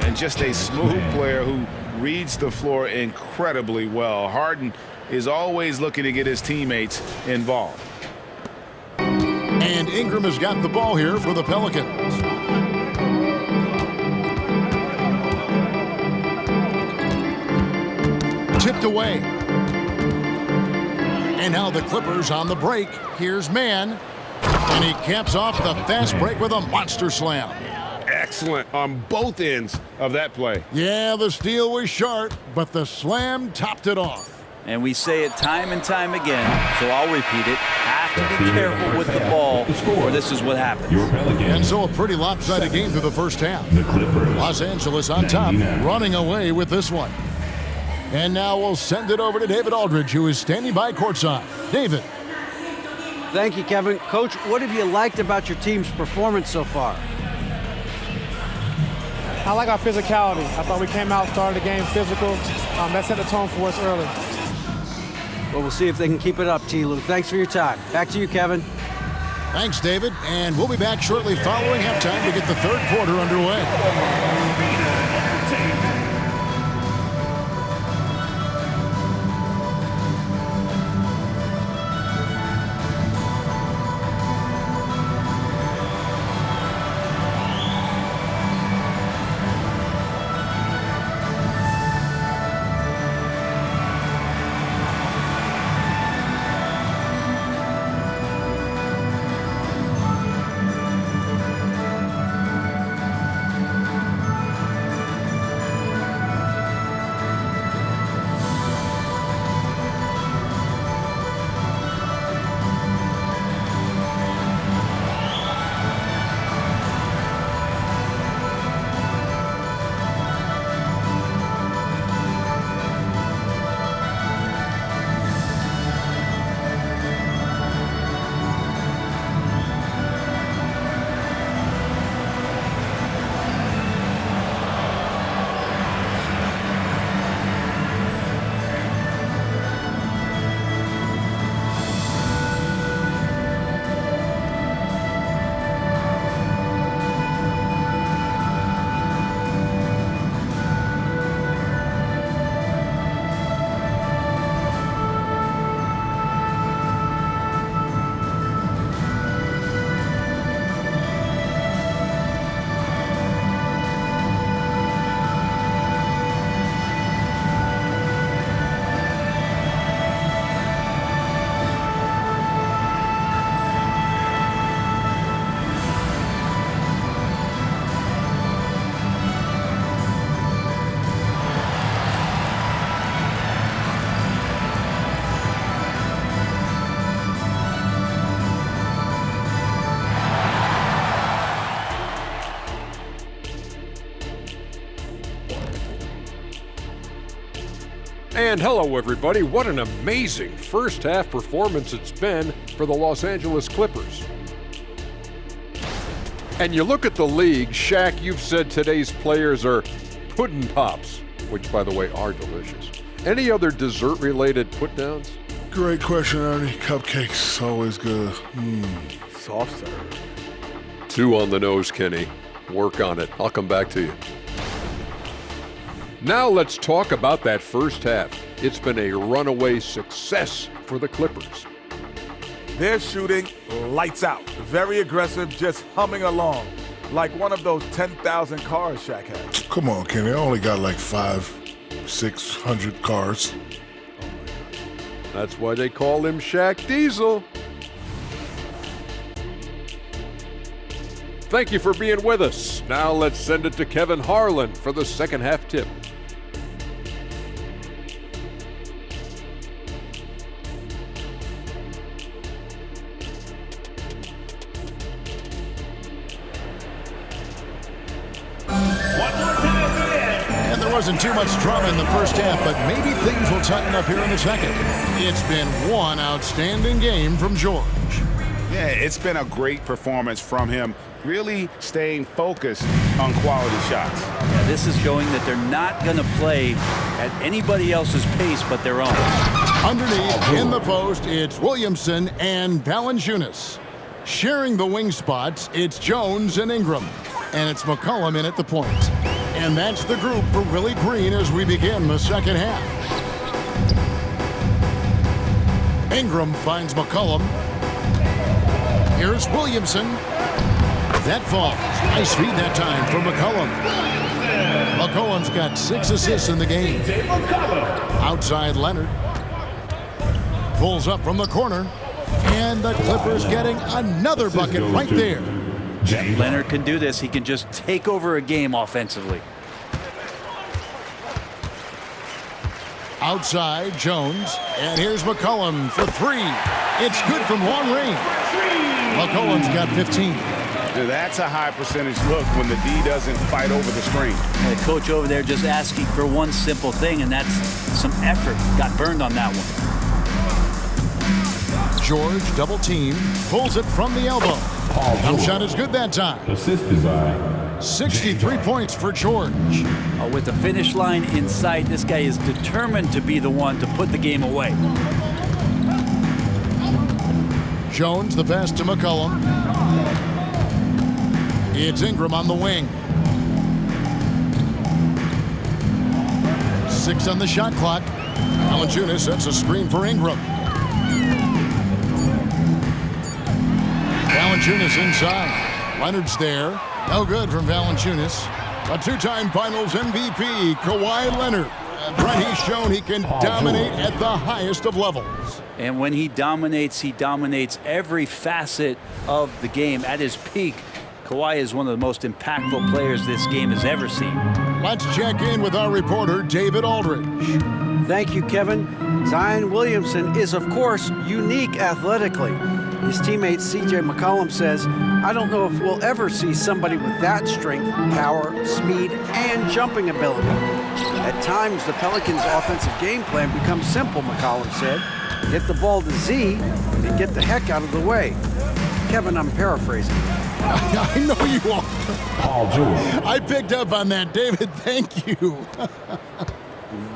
E: And just a smooth player who reads the floor incredibly well. Harden is always looking to get his teammates involved.
D: And Ingram has got the ball here for the Pelicans. Tipped away. And now the Clippers on the break. Here's Mann. And he caps off the fast break with a monster slam.
G: Excellent on both ends of that play.
D: Yeah, the steal was sharp, but the slam topped it off.
F: And we say it time and time again, so I'll repeat it. Have to be careful with the ball, or this is what happens.
D: And so a pretty lopsided game through the first half.
C: The Clippers.
D: Los Angeles on top, running away with this one. And now we'll send it over to David Aldridge, who is standing by courtside. David.
I: Thank you, Kevin. Coach, what have you liked about your team's performance so far?
J: I like our physicality. I thought we came out, started the game physical. That set the tone for us early.
I: Well, we'll see if they can keep it up, T-Lou. Thanks for your time. Back to you, Kevin.
D: Thanks, David. And we'll be back shortly following halftime to get the third quarter underway.
K: And hello, everybody. What an amazing first half performance it's been for the Los Angeles Clippers. And you look at the league, Shaq, you've said today's players are pudding pops, which, by the way, are delicious. Any other dessert-related put-downs?
L: Great question, Ernie. Cupcakes, always good.
K: Soft serve. 2 on the nose, Kenny. Work on it. I'll come back to you. Now let's talk about that first half. It's been a runaway success for the Clippers.
M: They're shooting lights out. Very aggressive, just humming along. Like one of those 10,000 cars Shaq has.
L: Come on, Kenny. I only got like 500-600 cars.
K: Oh my God. That's why they call him Shaq Diesel. Thank you for being with us. Now let's send it to Kevin Harlan for the second half tip.
D: And there wasn't too much drama in the first half, but maybe things will tighten up here in the second. It's been one outstanding game from George.
E: Yeah, it's been a great performance from him, really staying focused on quality shots.
F: Yeah, this is showing that they're not going to play at anybody else's pace but their own.
D: Underneath, in the post, it's Williamson and Valanciunas. Sharing the wing spots, it's Jones and Ingram. And it's McCollum in at the point. And that's the group for Willie Green as we begin the second half. Ingram finds McCollum. Here's Williamson. That falls. Nice feed that time for McCollum. McCollum's got 6 assists in the game. Outside Leonard. Pulls up from the corner. And the Clippers getting another bucket right there.
F: Leonard can do this. He can just take over a game offensively.
D: Outside, Jones. And here's McCollum for three. It's good from long range. McCollum's got 15.
E: That's a high percentage look when the D doesn't fight over the screen.
F: The coach over there just asking for one simple thing, and that's some effort. Got burned on that one.
D: George double team, pulls it from the elbow. Jump shot is good that time.
C: Assisted by
D: 63 points for George.
F: With the finish line in sight, this guy is determined to be the one to put the game away.
D: Jones, the pass to McCollum. It's Ingram on the wing. 6 on the shot clock. Valanciunas sets a screen for Ingram. Valanciunas inside. Leonard's there. No good from Valanciunas. A two-time Finals MVP, Kawhi Leonard. Brett, he's shown he can dominate at the highest of levels.
F: And when he dominates every facet of the game. At his peak, Kawhi is one of the most impactful players this game has ever seen.
D: Let's check in with our reporter, David Aldridge.
I: Thank you, Kevin. Zion Williamson is, of course, unique athletically. His teammate C.J. McCollum says, I don't know if we'll ever see somebody with that strength, power, speed, and jumping ability. At times, the Pelicans' offensive game plan becomes simple, McCollum said. Get the ball to Z and get the heck out of the way. Kevin, I'm paraphrasing.
D: I know you are. I picked up on that, David. Thank you.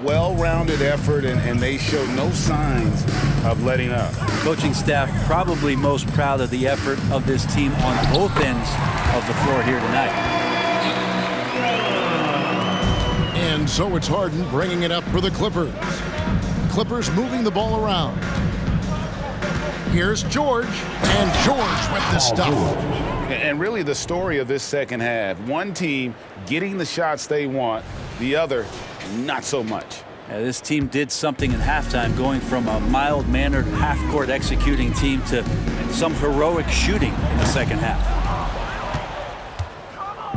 E: Well-rounded effort, and they show no signs of letting up.
F: Coaching staff probably most proud of the effort of this team on both ends of the floor here tonight.
D: And so it's Harden bringing it up for the Clippers. Clippers moving the ball around. Here's George, and George with the stuff.
E: And really the story of this second half, one team getting the shots they want, the other not so much.
F: This team did something in halftime, going from a mild-mannered half-court executing team to some heroic shooting in the second half.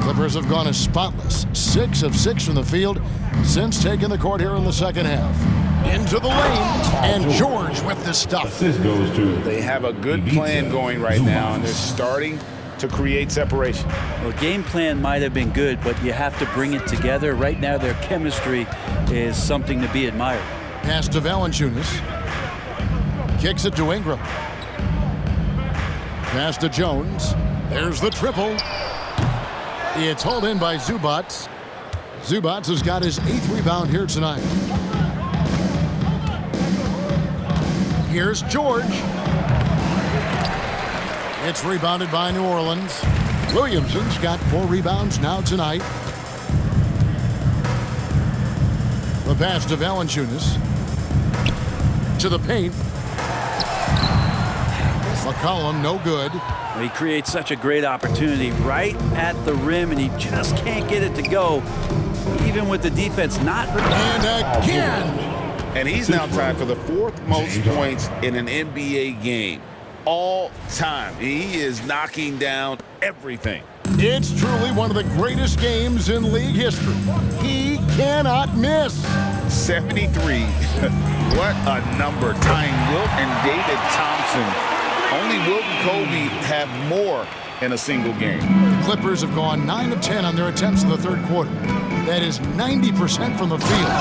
D: Clippers have gone as spotless, 6 of 6 from the field since taking the court here in the second half. Into the lane, and George with the stuff.
C: This goes to
E: They have a good plan going right now, and they're starting to create separation.
F: Well, game plan might have been good, but you have to bring it together. Right now, their chemistry is something to be admired.
D: Pass to Valanciunas. Kicks it to Ingram. Pass to Jones. There's the triple. It's hauled in by Zubats. Zubats has got his 8th rebound here tonight. Here's George. It's rebounded by New Orleans. Williamson's got 4 rebounds now tonight. The pass to Valanciunas. To the paint. McCollum, no good.
F: He creates such a great opportunity right at the rim, and he just can't get it to go, even with the defense not.
D: And again.
E: And he's now tied for the 4th most points in an NBA game all time. He is knocking down everything.
D: It's truly one of the greatest games in league history. He cannot miss.
E: 73. What a number. Tying Wilt and David Thompson. Only Wilt and Kobe have more in a single game.
D: The Clippers have gone 9 of 10 on their attempts in the third quarter. That is 90% from the field.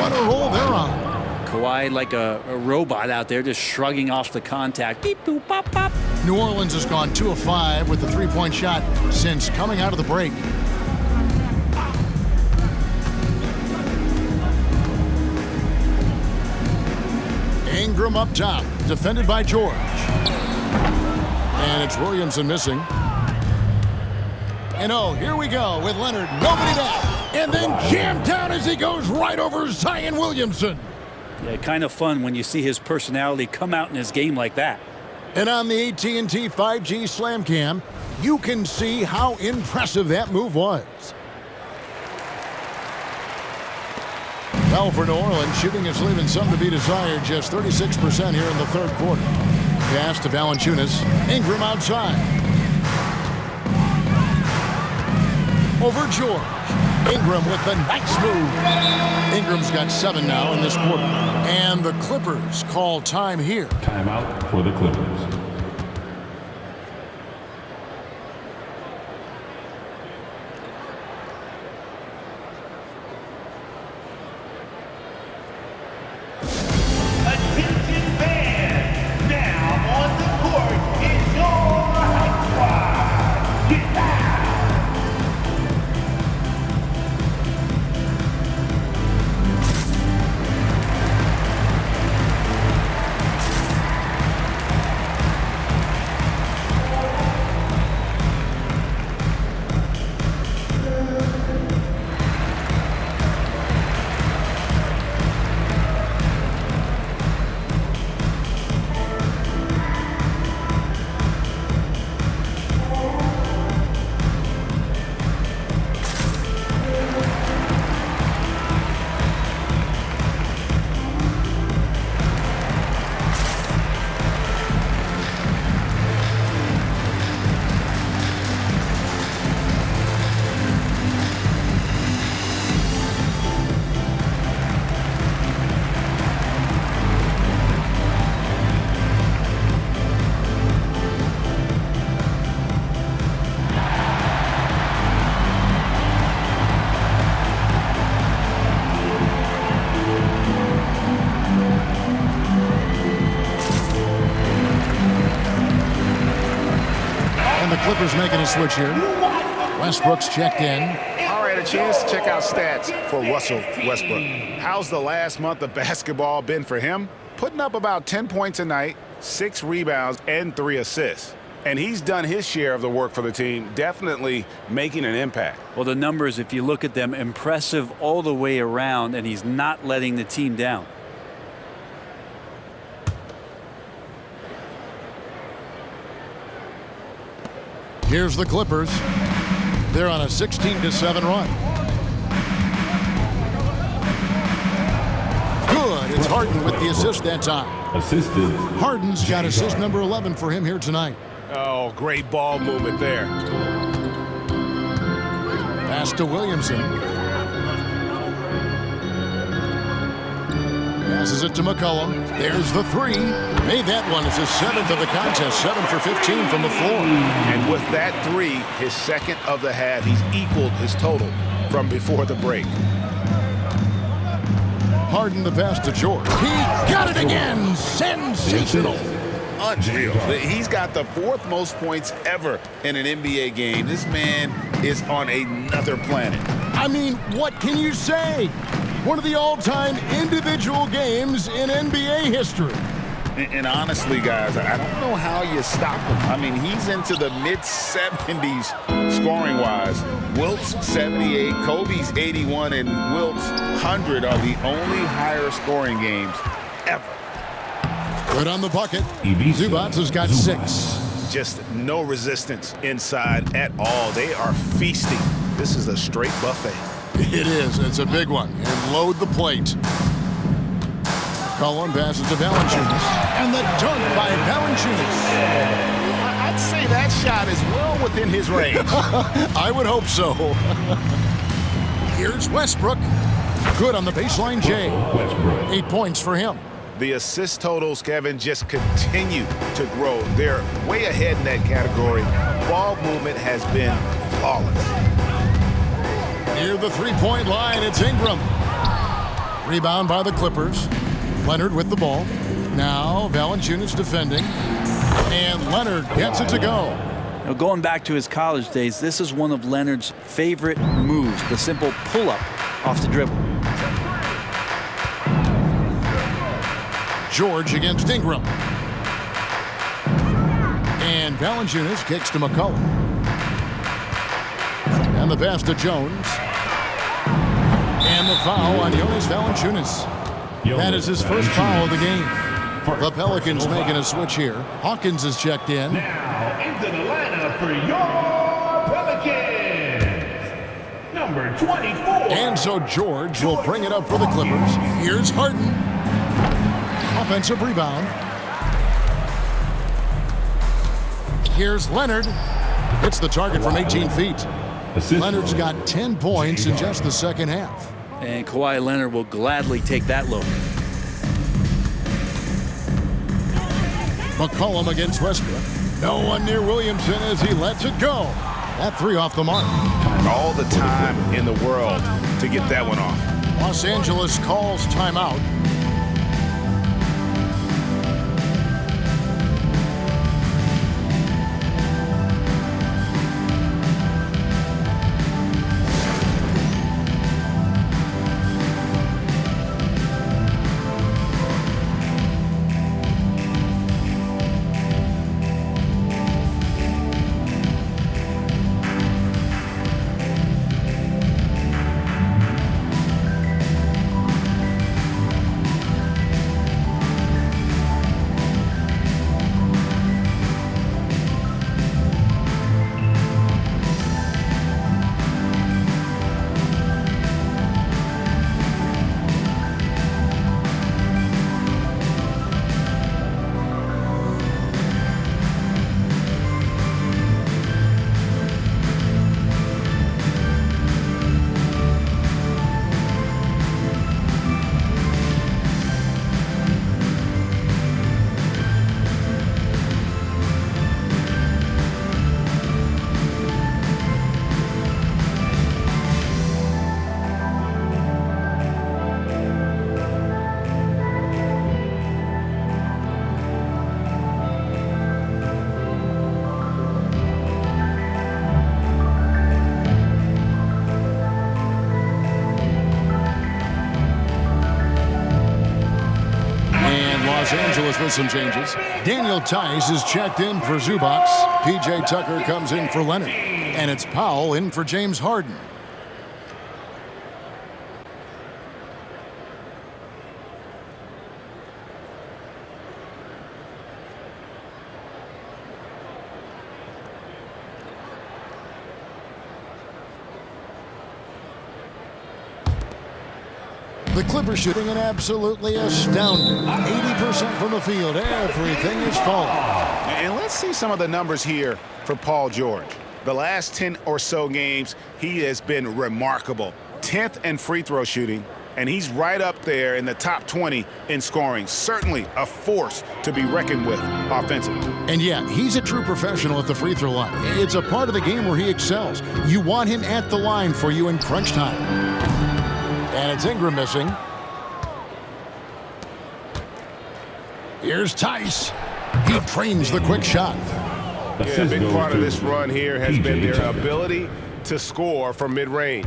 D: What a roll they're on.
F: Kawhi like a robot out there, just shrugging off the contact. Beep, boop, pop, pop.
D: New Orleans has gone 2 of 5 with the 3-point shot since coming out of the break. Ingram up top, defended by George. And it's Williamson missing. And oh, here we go with Leonard. Nobody down. And then jammed down as he goes right over Zion Williamson.
F: Yeah, kind of fun when you see his personality come out in his game like that.
D: And on the AT&T 5G Slam Cam, you can see how impressive that move was. Well, for New Orleans, shooting is leaving some to be desired. Just 36% here in the third quarter. Pass to Valanciunas. Ingram outside. Over George. Ingram with the nice move. Ingram's got 7 now in this quarter. And the Clippers call time here.
C: Timeout for the Clippers.
H: Attention fans, now on the court is your hype squad. Get loud.
D: Clippers making a switch here. Westbrook's checked in.
E: All right, a chance to check out stats for Russell Westbrook. How's the last month of basketball been for him? Putting up about 10 points a night, 6 rebounds, and 3 assists. And he's done his share of the work for the team, definitely making an impact.
F: Well, the numbers, if you look at them, impressive all the way around, and he's not letting the team down.
D: Here's the Clippers. They're on a 16-7 run. Good. It's Harden with the assist that time.
C: Assisted.
D: Harden's got assist number 11 for him here tonight.
G: Oh, great ball movement there.
D: Pass to Williamson. Passes it to McCollum. There's the 3. Made that one. It's his 7th of the contest. 7 for 15 from the floor.
E: And with that 3, his 2nd of the half, he's equaled his total from before the break.
D: Harden the pass to George. He got it again. Sensational.
E: Unreal. He's got the 4th most points ever in an NBA game. This man is on another planet.
D: I mean, what can you say? One of the all-time individual games in NBA history.
E: And honestly, guys, I don't know how you stop him. I mean, he's into the mid-70s scoring-wise. Wilt's 78, Kobe's 81, and Wilt's 100 are the only higher scoring games ever.
D: Good on the bucket. Zubats has got 6.
G: Just no resistance inside at all. They are feasting. This is a straight buffet.
D: It is. It's a big one. And load the plate. Cullen passes to Valanciunas. And the dunk by Valanciunas.
E: I'd say that shot is well within his range.
D: I would hope so. Here's Westbrook. Good on the baseline, Jay. 8 points for him.
G: The assist totals, Kevin, just continue to grow. They're way ahead in that category. Ball movement has been flawless.
D: Near the three-point line, it's Ingram. Rebound by the Clippers. Leonard with the ball. Now Valanciunas defending. And Leonard gets it to go.
F: Now, going back to his college days, this is one of Leonard's favorite moves, the simple pull-up off the dribble.
D: George against Ingram. And Valanciunas kicks to McCollum. And the pass to Jones. And the foul on Jonas Valanciunas. That is his first foul of the game. The Pelicans making a switch here. Hawkins is checked in.
H: Now into the lineup for your Pelicans, number 24.
D: And so George will bring it up for the Clippers. Here's Harden. Offensive rebound. Here's Leonard. Hits the target from 18 feet. Leonard's got 10 points in just the second half.
F: And Kawhi Leonard will gladly take that look.
D: McCollum against Westbrook. No one near Williamson as he lets it go. That three off the mark.
E: All the time in the world to get that one off.
D: Los Angeles calls timeout. Los Angeles with some changes. Daniel Tice is checked in for Zubac. P.J. Tucker comes in for Leonard. And it's Powell in for James Harden. The Clippers shooting an absolutely astounding 80% from the field. Everything is falling.
E: And let's see some of the numbers here for Paul George. The last 10 or so games, he has been remarkable. 10th in free throw shooting, and he's right up there in the top 20 in scoring. Certainly a force to be reckoned with offensively.
D: And yeah, he's a true professional at the free throw line. It's a part of the game where he excels. You want him at the line for you in crunch time. And it's Ingram missing. Here's Tice. He trains the quick shot.
G: Yeah, a big part of this run here has been their ability to score from mid-range.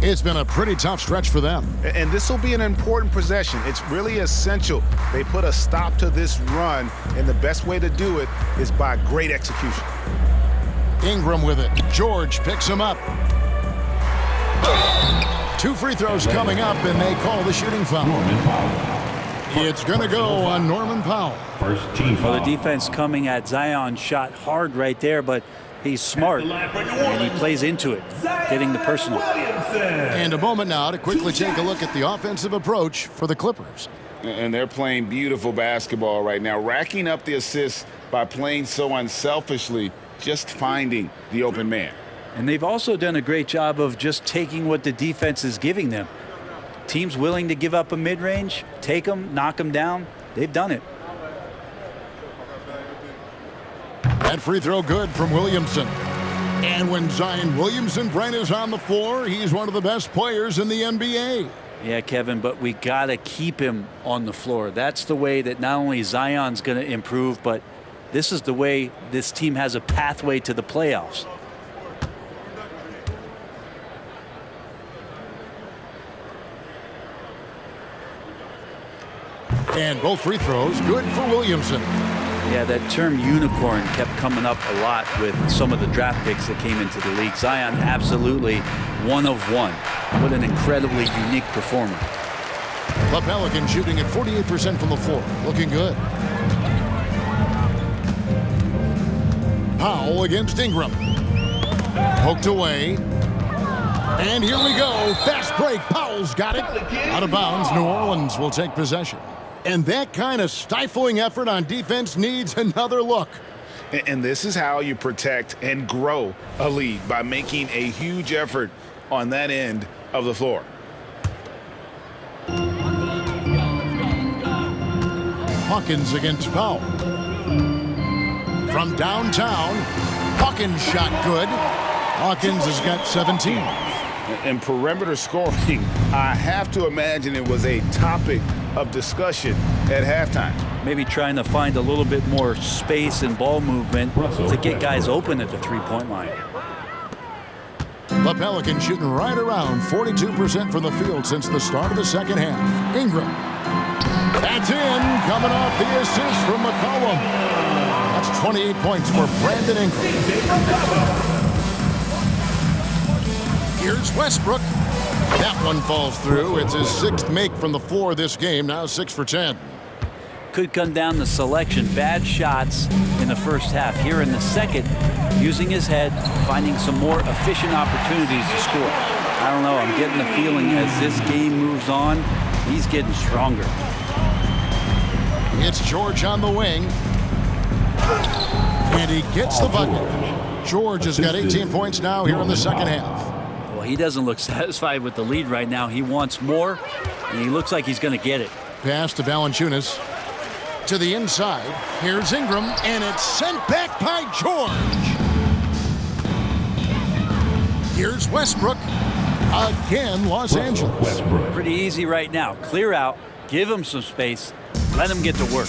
D: It's been a pretty tough stretch for them.
E: And this will be an important possession. It's really essential they put a stop to this run, and the best way to do it is by great execution.
D: Ingram with it. George picks him up. 2 free throws coming up, and they call the shooting foul. It's going to go on Norman Powell.
C: First team foul.
F: Well, the defense coming at Zion shot hard right there, but he's smart, and he plays into it, getting the personal.
D: And a moment now to quickly take a look at the offensive approach for the Clippers.
E: And they're playing beautiful basketball right now, racking up the assists by playing so unselfishly, just finding the open man.
F: And they've also done a great job of just taking what the defense is giving them. Teams willing to give up a mid-range, take them, knock them down. They've done it.
D: That free throw good from Williamson. And when Zion Williamson-Brent is on the floor, he's one of the best players in the NBA.
F: Yeah, Kevin, but we got to keep him on the floor. That's the way that not only Zion's going to improve, but this is the way this team has a pathway to the playoffs.
D: And both free throws good for Williamson.
F: Yeah, that term unicorn kept coming up a lot with some of the draft picks that came into the league. Zion absolutely one of one. What an incredibly unique performer.
D: The Pelicans shooting at 48% from the floor. Looking good. Powell against Ingram. Poked away. And here we go. Fast break. Powell's got it. Out of bounds. New Orleans will take possession. And that kind of stifling effort on defense needs another look.
E: And this is how you protect and grow a lead, by making a huge effort on that end of the floor.
D: Hawkins against Powell. From downtown, Hawkins shot good. Hawkins has got 17.
E: And perimeter scoring, I have to imagine it was a topic of discussion at halftime.
F: Maybe trying to find a little bit more space and ball movement to get guys open at the three-point line.
D: The Pelicans shooting right around 42% from the field since the start of the second half. Ingram. That's in, coming off the assist from McCollum. That's 28 points for Brandon Ingram. Here's Westbrook. That one falls through. It's his 6th make from the floor this game, now 6 for 10.
F: Could come down to selection. Bad shots in the first half. Here in the second, using his head, finding some more efficient opportunities to score. I don't know, I'm getting the feeling as this game moves on, he's getting stronger.
D: It's George on the wing. And he gets the bucket. George has got 18 points now here in the second half.
F: Well, he doesn't look satisfied with the lead right now. He wants more, and he looks like he's going to get it.
D: Pass to Valanciunas. To the inside. Here's Ingram, and it's sent back by George. Here's Westbrook. Again, Los Angeles.
F: Pretty easy right now. Clear out, give him some space, let him get to work.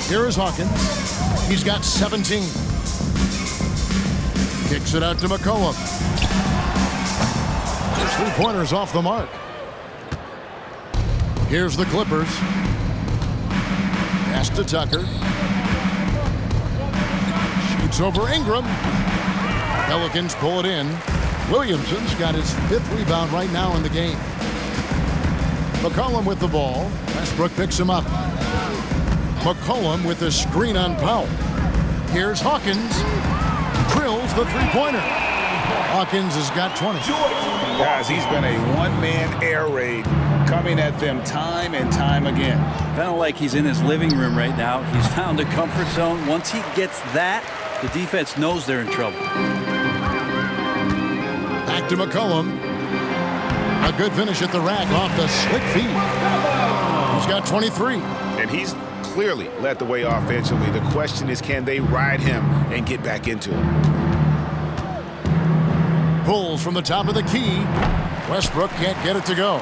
D: Here is Hawkins. He's got 17. Kicks it out to McCollum. His three-pointer's off the mark. Here's the Clippers. Pass to Tucker. Shoots over Ingram. Pelicans pull it in. Williamson's got his 5th rebound right now in the game. McCollum with the ball. Westbrook picks him up. McCollum with a screen on Powell. Here's Hawkins. Drills the three-pointer. Hawkins has got 20.
E: Guys, he's been a one-man air raid, coming at them time and time again.
F: Kind of like he's in his living room right now. He's found a comfort zone. Once he gets that, the defense knows they're in trouble.
D: Back to McCollum. A good finish at the rack off the slick feed. He's got 23.
E: And he's clearly led the way offensively. The question is, can they ride him and get back into it?
D: Pulls from the top of the key. Westbrook can't get it to go.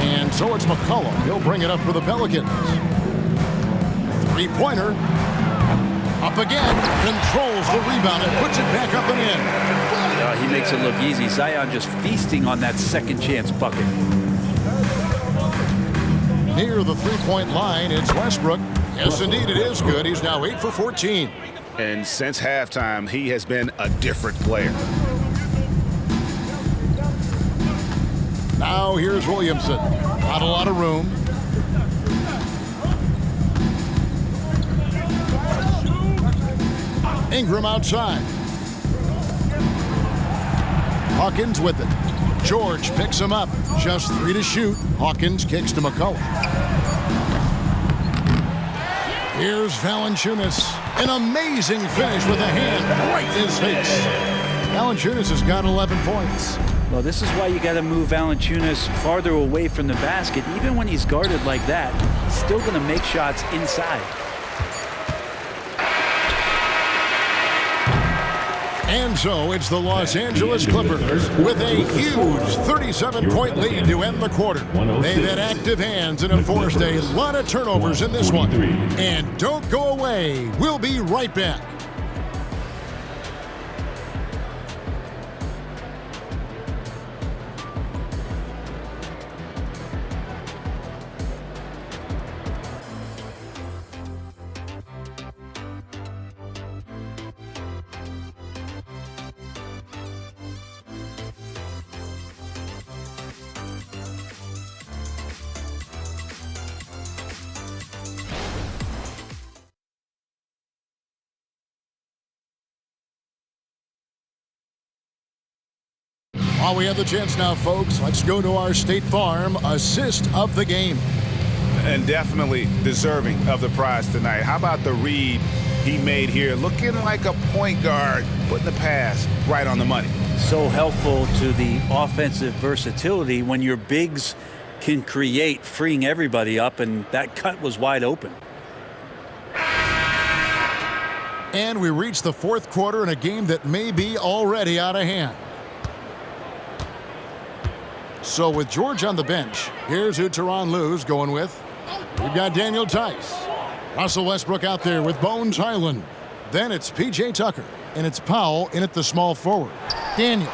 D: And so it's McCollum. He'll bring it up for the Pelicans. Three-pointer. Up again. Controls the rebound and puts it back up and in.
F: He makes it look easy. Zion just feasting on that second chance bucket.
D: Near the three-point line, it's Westbrook. Yes, indeed, it is good. He's now 8 for 14.
E: And since halftime, he has been a different player.
D: Now here's Williamson. Not a lot of room. Ingram outside. Hawkins with it. George picks him up. Just 3 to shoot. Hawkins kicks to McCollum. Here's Valanciunas. An amazing finish with a hand right in his face. Valanciunas has got 11 points.
F: Well, this is why you got to move Valanciunas farther away from the basket. Even when he's guarded like that, he's still going to make shots inside.
D: And so it's the Los Angeles Clippers with a huge 37-point lead to end the quarter. They've had active hands and have forced a lot of turnovers in this one. And don't go away. We'll be right back. While we have the chance now, folks, let's go to our State Farm assist of the game.
E: And definitely deserving of the prize tonight. How about the read he made here? Looking like a point guard, putting the pass right on the money.
F: So helpful to the offensive versatility when your bigs can create, freeing everybody up, and that cut was wide open.
D: And we reach the fourth quarter in a game that may be already out of hand. So with George on the bench, here's who Tyronn Lue's going with. We've got Daniel Tice. Russell Westbrook out there with Bones Highland. Then it's P.J. Tucker. And it's Powell in at the small forward. Daniels.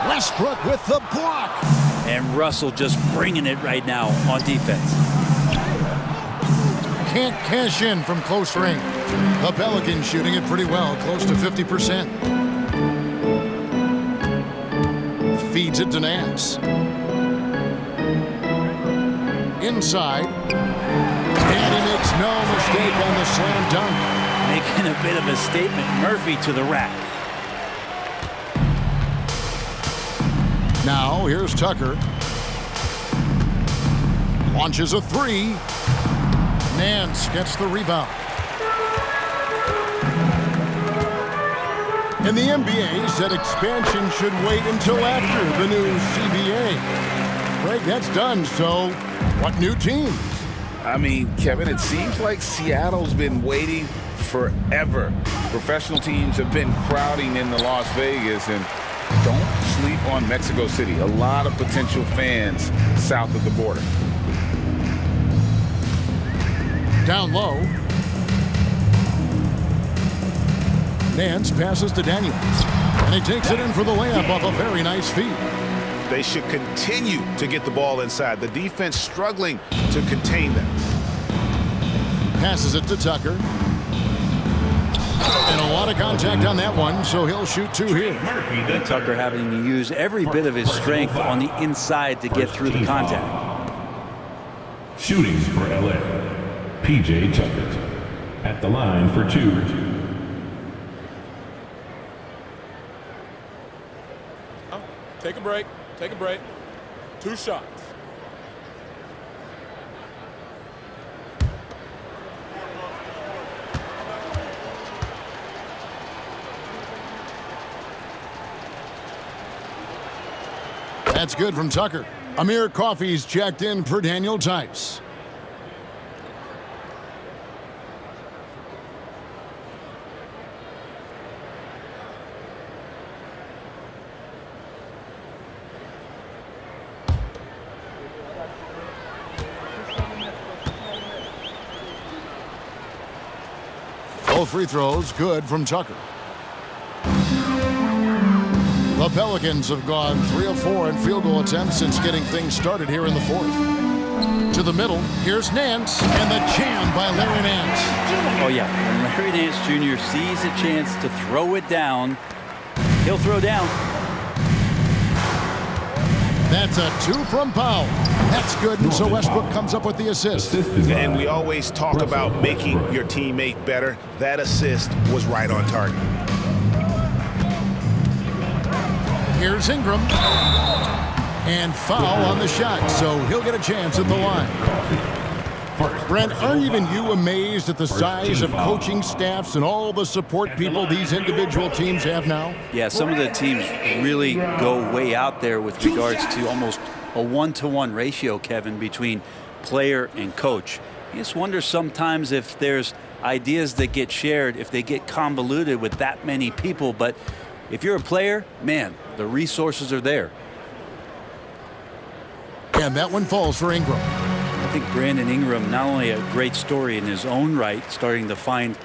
D: Westbrook with the block.
F: And Russell just bringing it right now on defense.
D: Can't cash in from close range. The Pelicans shooting it pretty well, close to 50%. Feeds it to Nance. Inside. And he makes no mistake on the slam dunk.
F: Making a bit of a statement. Murphy to the rack.
D: Now here's Tucker. Launches a three. Nance gets the rebound. And the NBA said expansion should wait until after the new CBA. Greg, that's done, so what new teams?
E: I mean, Kevin, it seems like Seattle's been waiting forever. Professional teams have been crowding into Las Vegas, and don't sleep on Mexico City. A lot of potential fans south of the border.
D: Down low. Nance passes to Daniels. And he takes it in for the layup off a very nice feed.
G: They should continue to get the ball inside. The defense struggling to contain them.
D: Passes it to Tucker. And a lot of contact on that one, so he'll shoot two here.
F: And Tucker having to use every bit of his strength on the inside to get through the contact.
C: Shooting for LA, P.J. Tucker at the line for two.
M: Take a break. Take a break. 2 shots.
D: That's good from Tucker. Amir Coffey's checked in for Daniel Tice. Both free throws good from Tucker. The Pelicans have gone 3 of 4 in field goal attempts since getting things started here in the fourth. To the middle, here's Nance, and the jam by Larry Nance.
F: Oh yeah, when Larry Nance Jr. sees a chance to throw it down, he'll throw down.
D: That's a 2 from Powell. That's good, and so Westbrook comes up with the assist.
G: And we always talk about making your teammate better. That assist was right on target.
D: Here's Ingram. And foul on the shot, so he'll get a chance at the line. Brent, aren't even you amazed at the size of coaching staffs and all the support people these individual teams have now?
F: Yeah, some of the teams really go way out there with regards to almost a 1-to-1 ratio, Kevin, between player and coach. You just wonder sometimes if there's ideas that get shared, if they get convoluted with that many people. But if you're a player, man, the resources are there.
D: And that one falls for Ingram.
F: I think Brandon Ingram, not only a great story in his own right, starting to find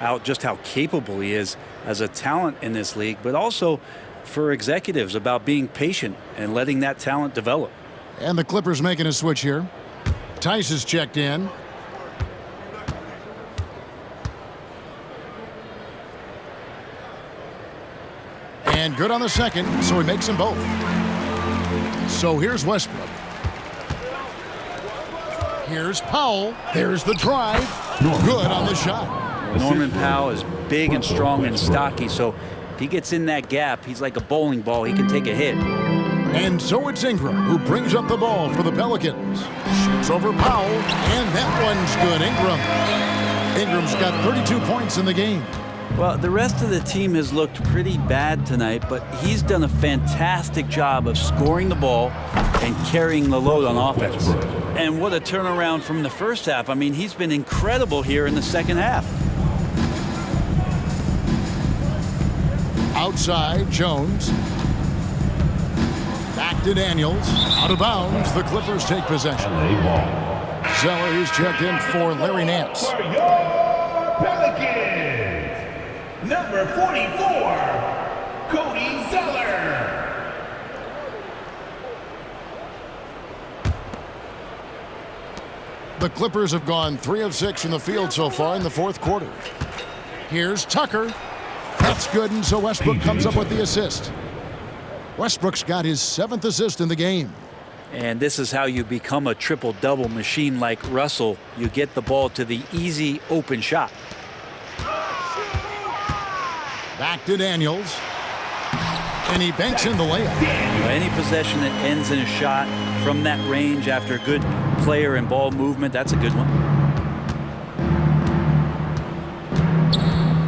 F: out just how capable he is as a talent in this league, but also for executives about being patient and letting that talent develop.
D: And the Clippers making a switch here. Tice is checked in. And good on the second, so he makes them both. So here's Westbrook. Here's Powell. There's the drive. Good on the shot.
F: Norman Powell is big and strong and stocky, so if he gets in that gap, he's like a bowling ball. He can take a hit.
D: And so it's Ingram who brings up the ball for the Pelicans. Shoots over Powell, and that one's good. Ingram's got 32 points in the game.
F: Well, the rest of the team has looked pretty bad tonight, but he's done a fantastic job of scoring the ball and carrying the load on offense. And what a turnaround from the first half. I mean, he's been incredible here in the second half.
D: Outside, Jones. Back to Daniels. Out of bounds. The Clippers take possession. Zeller is checked in for Larry Nance.
H: For your Pelicans, number 44, Cody Zeller.
D: The Clippers have gone 3 of 6 from the field so far in the fourth quarter. Here's Tucker. That's good, and so Westbrook comes up with the assist. Westbrook's got his 7th assist in the game.
F: And this is how you become a triple-double machine like Russell. You get the ball to the easy open shot.
D: Back to Daniels. And he banks in the layup.
F: Any possession that ends in a shot from that range after good player and ball movement, that's a good one.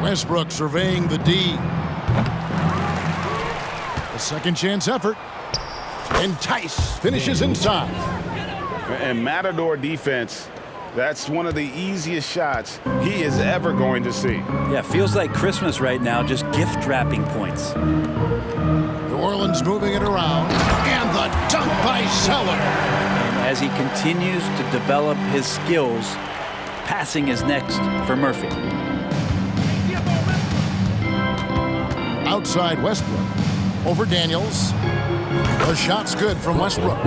D: Westbrook surveying the D. A second chance effort. And Tice finishes inside.
E: And Matador defense, that's one of the easiest shots he is ever going to see.
F: Yeah, feels like Christmas right now, just gift wrapping points.
D: New Orleans moving it around. And the dunk by Zeller.
F: And as he continues to develop his skills, passing is next for Murphy.
D: Outside Westbrook. Over Daniels. The shot's good from Westbrook.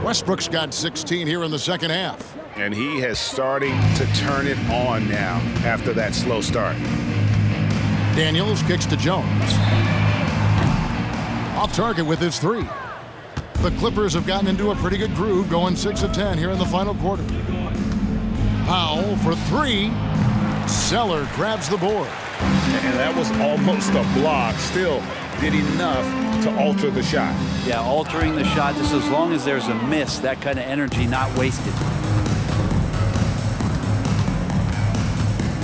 D: Westbrook's got 16 here in the second half.
E: And he has starting to turn it on now after that slow start.
D: Daniels kicks to Jones. Off target with his 3. The Clippers have gotten into a pretty good groove, going 6 of 10 here in the final quarter. Powell for 3. Zeller grabs the board.
E: And that was almost a block. Still did enough to alter the shot.
F: Yeah, altering the shot just as long as there's a miss, that kind of energy not wasted.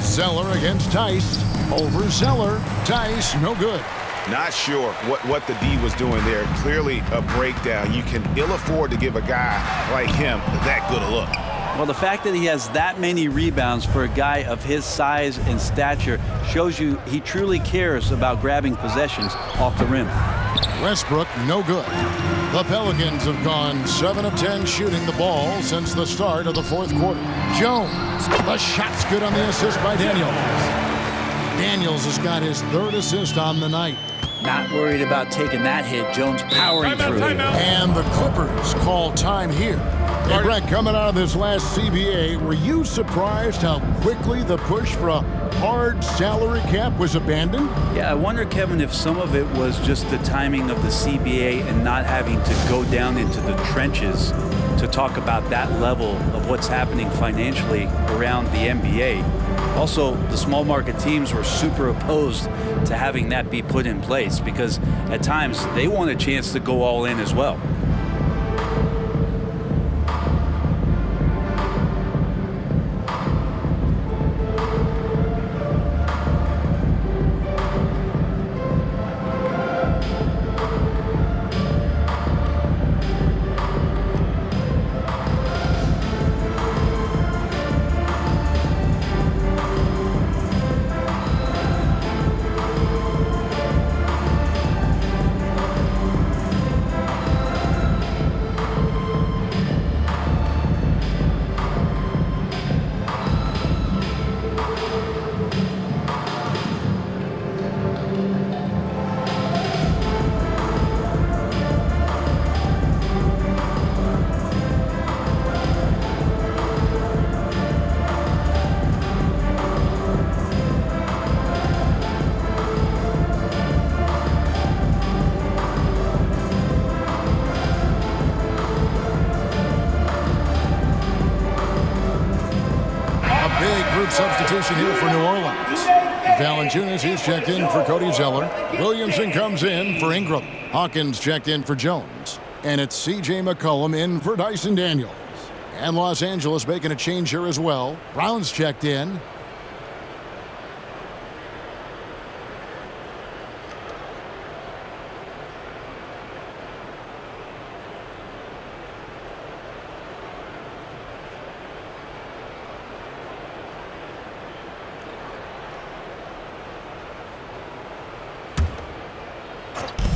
D: Zeller against Tice. Over Zeller. Tice, no good.
E: Not sure what the D was doing there. Clearly a breakdown. You can ill afford to give a guy like him that good a look.
F: Well, the fact that he has that many rebounds for a guy of his size and stature shows you he truly cares about grabbing possessions off the rim.
D: Westbrook, no good. The Pelicans have gone 7 of 10 shooting the ball since the start of the fourth quarter. Jones, the shot's good on the assist by Daniels. Daniels has got his 3rd assist on the night.
F: Not worried about taking that hit. Jones powering through.
D: And the Clippers call time here. Hey, Brett, coming out of this last CBA, were you surprised how quickly the push for a hard salary cap was abandoned?
F: Yeah, I wonder, Kevin, if some of it was just the timing of the CBA and not having to go down into the trenches to talk about that level of what's happening financially around the NBA. Also, the small market teams were super opposed to having that be put in place because at times they want a chance to go all in as well.
D: Substitution here for New Orleans. Valanciunas is checked in for Cody Zeller. Williamson comes in for Ingram. Hawkins checked in for Jones. And it's C.J. McCollum in for Dyson Daniels. And Los Angeles making a change here as well. Brown's checked in.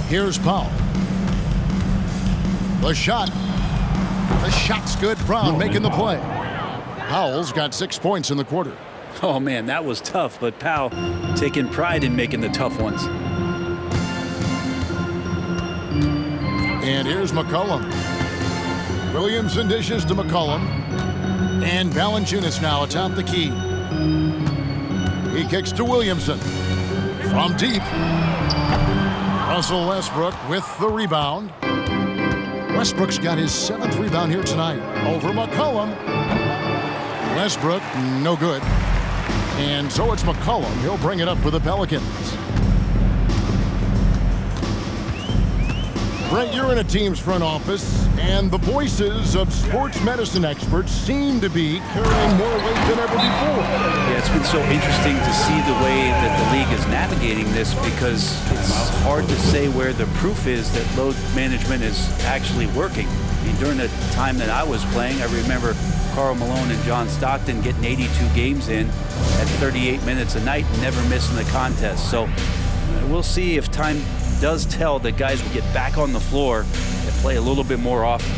D: Here's Powell. The shot. The shot's good. Brown making the play. Powell's got 6 points in the quarter.
F: Oh, man, that was tough, but Powell taking pride in making the tough ones.
D: And here's McCollum. Williamson dishes to McCollum. And Valanciunas now atop the key. He kicks to Williamson. From deep. Russell Westbrook with the rebound. Westbrook's got his 7th rebound here tonight. Over McCollum. Westbrook, no good. And so it's McCollum. He'll bring it up for the Pelicans. Brett, you're in a team's front office, and the voices of sports medicine experts seem to be carrying more weight than ever before.
F: Yeah, it's been so interesting to see the way that the league is navigating this, because it's hard to say where the proof is that load management is actually working. I mean, during the time that I was playing, I remember Karl Malone and John Stockton getting 82 games in at 38 minutes a night and never missing the contest. So we'll see if time does tell that guys will get back on the floor and play a little bit more often.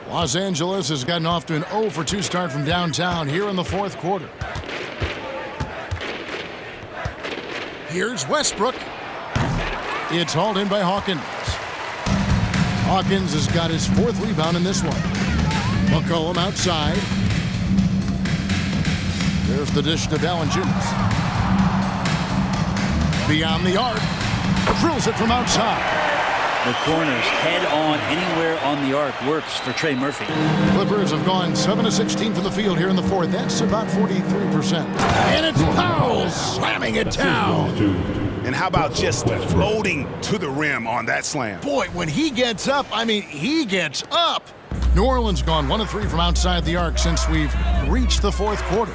D: Los Angeles has gotten off to an 0-for-2 start from downtown here in the 4th quarter. Here's Westbrook. It's hauled in by Hawkins. Hawkins has got his 4th rebound in this one. McCollum outside. There's the dish to Valanciunas. Beyond the arc. Drills it from outside.
F: The corners head on anywhere on the arc works for Trey Murphy.
D: Clippers have gone 7 of 16 from the field here in the 4th. That's about 43%. And it's Powell slamming it down.
N: And how about just floating to the rim on that slam?
D: Boy, when he gets up, I mean, he gets up. New Orleans gone 1 of 3 from outside the arc since we've reached the 4th quarter.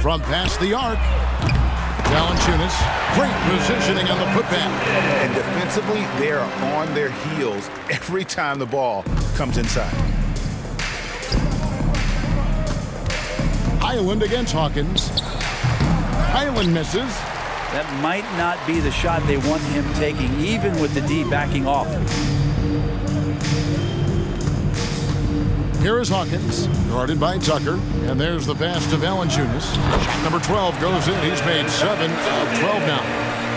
D: From past the arc, Valanciunas, great positioning on the putback.
N: And defensively, they are on their heels every time the ball comes inside.
D: Highland against Hawkins. Highland misses.
F: That might not be the shot they want him taking, even with the D backing off.
D: Here is Hawkins, guarded by Tucker, and there's the pass to Valanciunas. Shot number 12 goes in. He's made 7 of 12 now.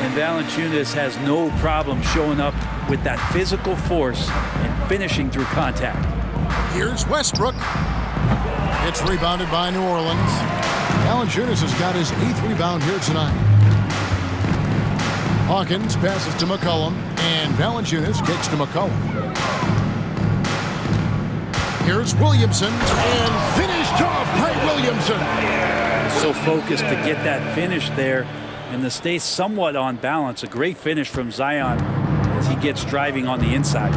F: And Valanciunas has no problem showing up with that physical force and finishing through contact.
D: Here's Westbrook. It's rebounded by New Orleans. Valanciunas has got his 8th rebound here tonight. Hawkins passes to McCollum, and Valanciunas kicks to McCollum. Here's Williamson, and finished off by Williamson.
F: So focused to get that finish there and to stay somewhat on balance. A great finish from Zion as he gets driving on the inside.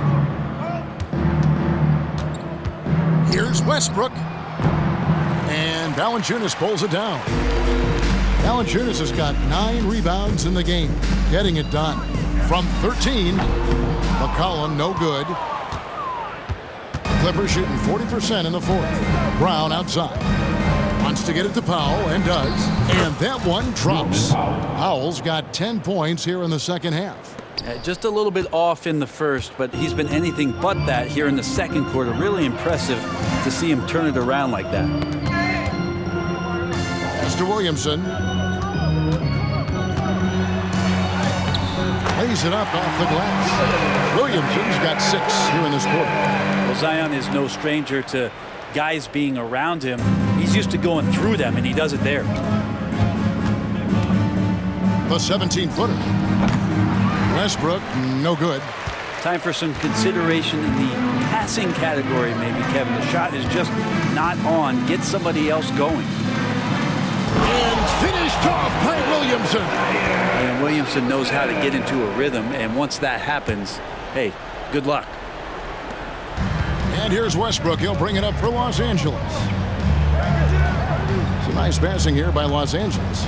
D: Here's Westbrook, and Valanciunas pulls it down. Valanciunas has got 9 rebounds in the game, getting it done. From 13, McCollum no good. Clippers shooting 40% in the 4th. Brown outside. Wants to get it to Powell, and does. And that one drops. Powell's got 10 points here in the second half.
F: Just a little bit off in the first, but he's been anything but that here in the second quarter. Really impressive to see him turn it around like that.
D: Mr. Williamson lays it up off the glass. Williamson's got 6 here in this quarter.
F: Well, Zion is no stranger to guys being around him. He's used to going through them, and he does it there.
D: The 17-footer. Westbrook, no good.
F: Time for some consideration in the passing category, maybe, Kevin. The shot is just not on. Get somebody else going.
D: And finished off by Williamson.
F: And Williamson knows how to get into a rhythm, and once that happens, hey, good luck.
D: And here's Westbrook. He'll bring it up for Los Angeles. It's a nice passing here by Los Angeles.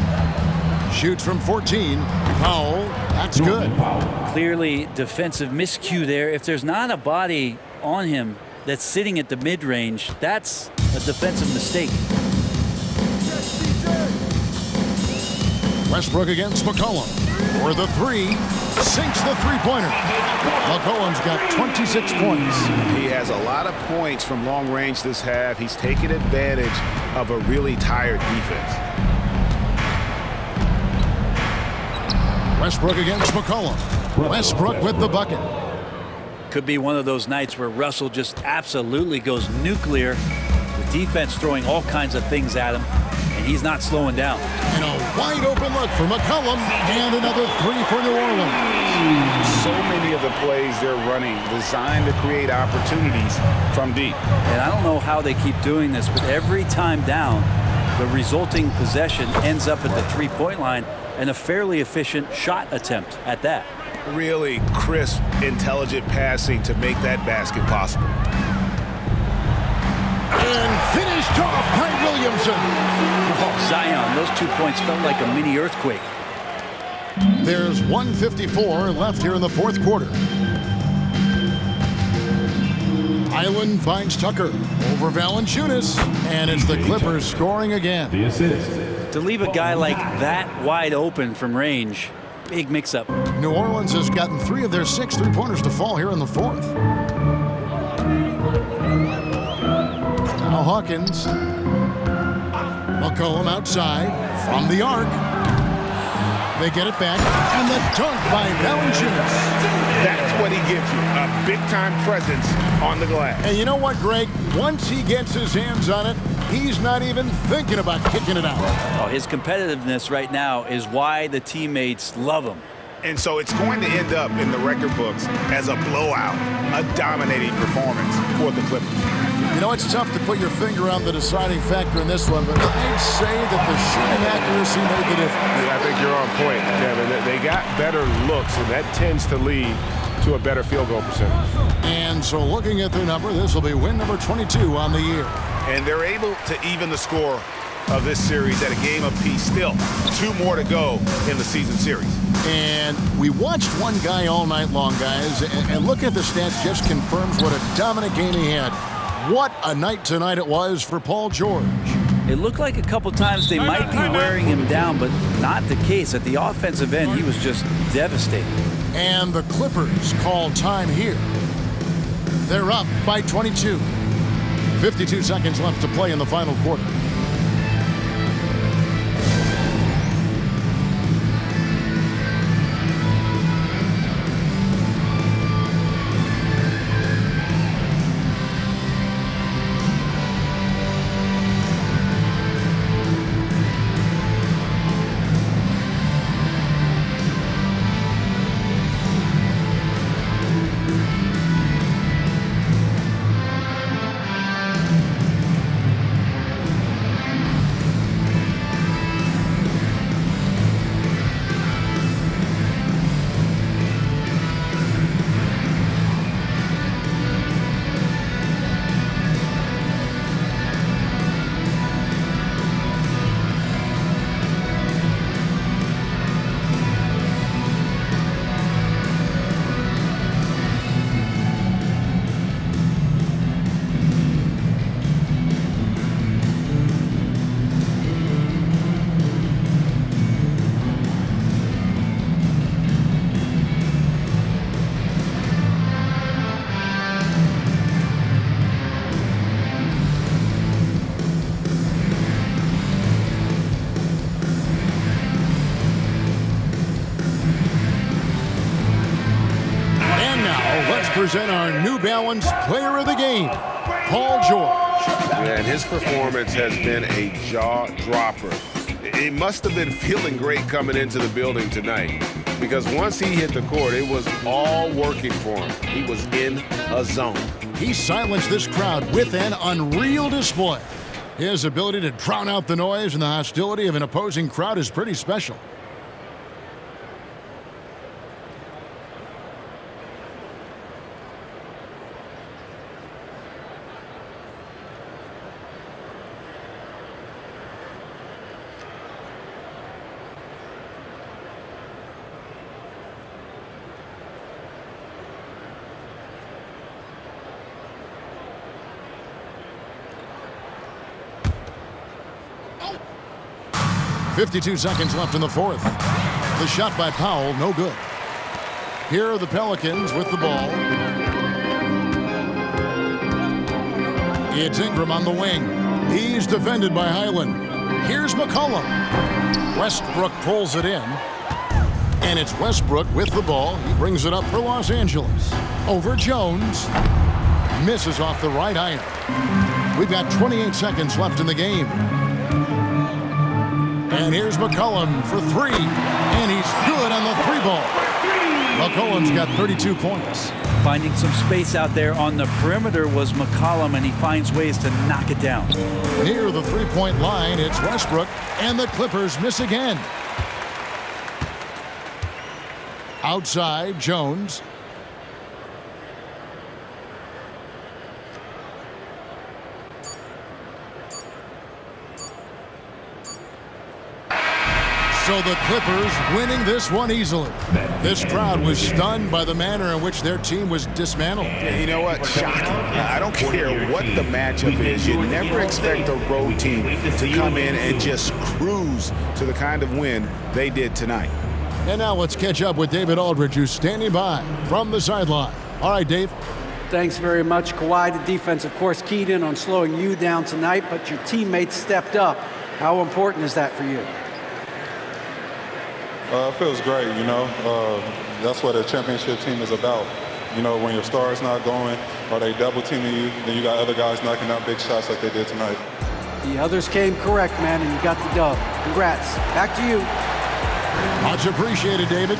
D: Shoots from 14. Powell, that's good.
F: Clearly defensive miscue there. If there's not a body on him that's sitting at the mid-range, that's a defensive mistake.
D: Westbrook against McCollum. For the 3. Sinks the three-pointer. McCollum's got 26 points.
E: He has a lot of points from long range this half. He's taken advantage of a really tired defense.
D: Westbrook against McCollum. Westbrook with the bucket.
F: Could be one of those nights where Russell just absolutely goes nuclear. The defense throwing all kinds of things at him, and he's not slowing down.
D: And a wide open look for McCollum, and another 3 for New Orleans.
E: So many of the plays they're running designed to create opportunities from deep.
F: And I don't know how they keep doing this, but every time down, the resulting possession ends up at the three-point line, and a fairly efficient shot attempt at that.
E: Really crisp, intelligent passing to make that basket possible.
D: And finished off by Williamson.
F: Oh, Zion, those 2 points felt like a mini earthquake.
D: There's 1:54 left here in the 4th quarter. Island finds Tucker over Valanciunas, and it's the Clippers scoring again.
C: The assist.
F: To leave a guy like that wide open from range, big mix-up.
D: New Orleans has gotten 3 of their 6 three-pointers to fall here in the 4th. Now Hawkins. McCollum outside from the arc. They get it back, and the dunk by Valanciunas.
G: That's what he gives you, a big-time presence on the glass.
D: And you know what, Greg? Once he gets his hands on it, he's not even thinking about kicking it out.
F: Oh, his competitiveness right now is why the teammates love him.
E: And so it's going to end up in the record books as a blowout, a dominating performance for the Clippers.
D: You know, it's tough to put your finger on the deciding factor in this one, but I'd say that the shooting accuracy made the difference.
G: Yeah, I think you're on point, Kevin. They got better looks, and that tends to lead to a better field goal percentage.
D: And so looking at their number, this will be win number 22 on the year.
E: And they're able to even the score of this series at a game apiece. Still 2 more to go in the season series.
D: And we watched one guy all night long, guys, and looking at the stats just confirms what a dominant game he had. What a night tonight it was for Paul George.
F: It looked like a couple times they might be wearing him down, but not the case. At the offensive end, he was just devastating.
D: And the Clippers call time here. They're up by 22. 52 seconds left to play in the final quarter. present our New Balance Player of the Game, Paul George.
O: And his performance has been a jaw-dropper. He must have been feeling great coming into the building tonight, because once he hit the court, it was all working for him. He was in a zone.
D: He silenced this crowd with an unreal display. His ability to drown out the noise and the hostility of an opposing crowd is pretty special. .52 seconds left in the fourth. The shot by Powell, no good. Here are the Pelicans with the ball. It's Ingram on the wing. He's defended by Highland. Here's McCollum. Westbrook pulls it in. And it's Westbrook with the ball. He brings it up for Los Angeles. Over Jones. Misses off the right iron. We've got 28 seconds left in the game. And here's McCollum for three. And he's good on the three ball. McCollum's got 32 points.
F: Finding some space out there on the perimeter was McCollum, and he finds ways to knock it down.
D: Near the three-point line, it's Westbrook, and the Clippers miss again. Outside, Jones. So the Clippers winning this one easily. This crowd was stunned by the manner in which their team was dismantled.
N: Yeah, you know what? Shocking. I don't care what the matchup is. You never expect a road team to come in and just cruise to the kind of win they did tonight.
D: And now let's catch up with David Aldridge, who's standing by from the sideline. All right, Dave.
I: Thanks very much, Kawhi. The defense, of course, keyed in on slowing you down tonight, but your teammates stepped up. How important is that for you?
P: It feels great, you know. That's what a championship team is about. You know, when your star's not going or they double teaming you, then you got other guys knocking out big shots like they did tonight.
I: The others came correct, man, and you got the dub. Congrats. Back to you.
D: Much appreciated, David.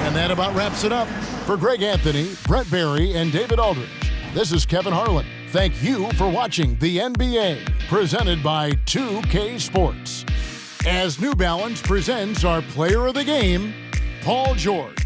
D: And that about wraps it up. For Greg Anthony, Brett Barry, and David Aldridge, this is Kevin Harlan. Thank you for watching the NBA, presented by 2K Sports. As New Balance presents our player of the game, Paul George.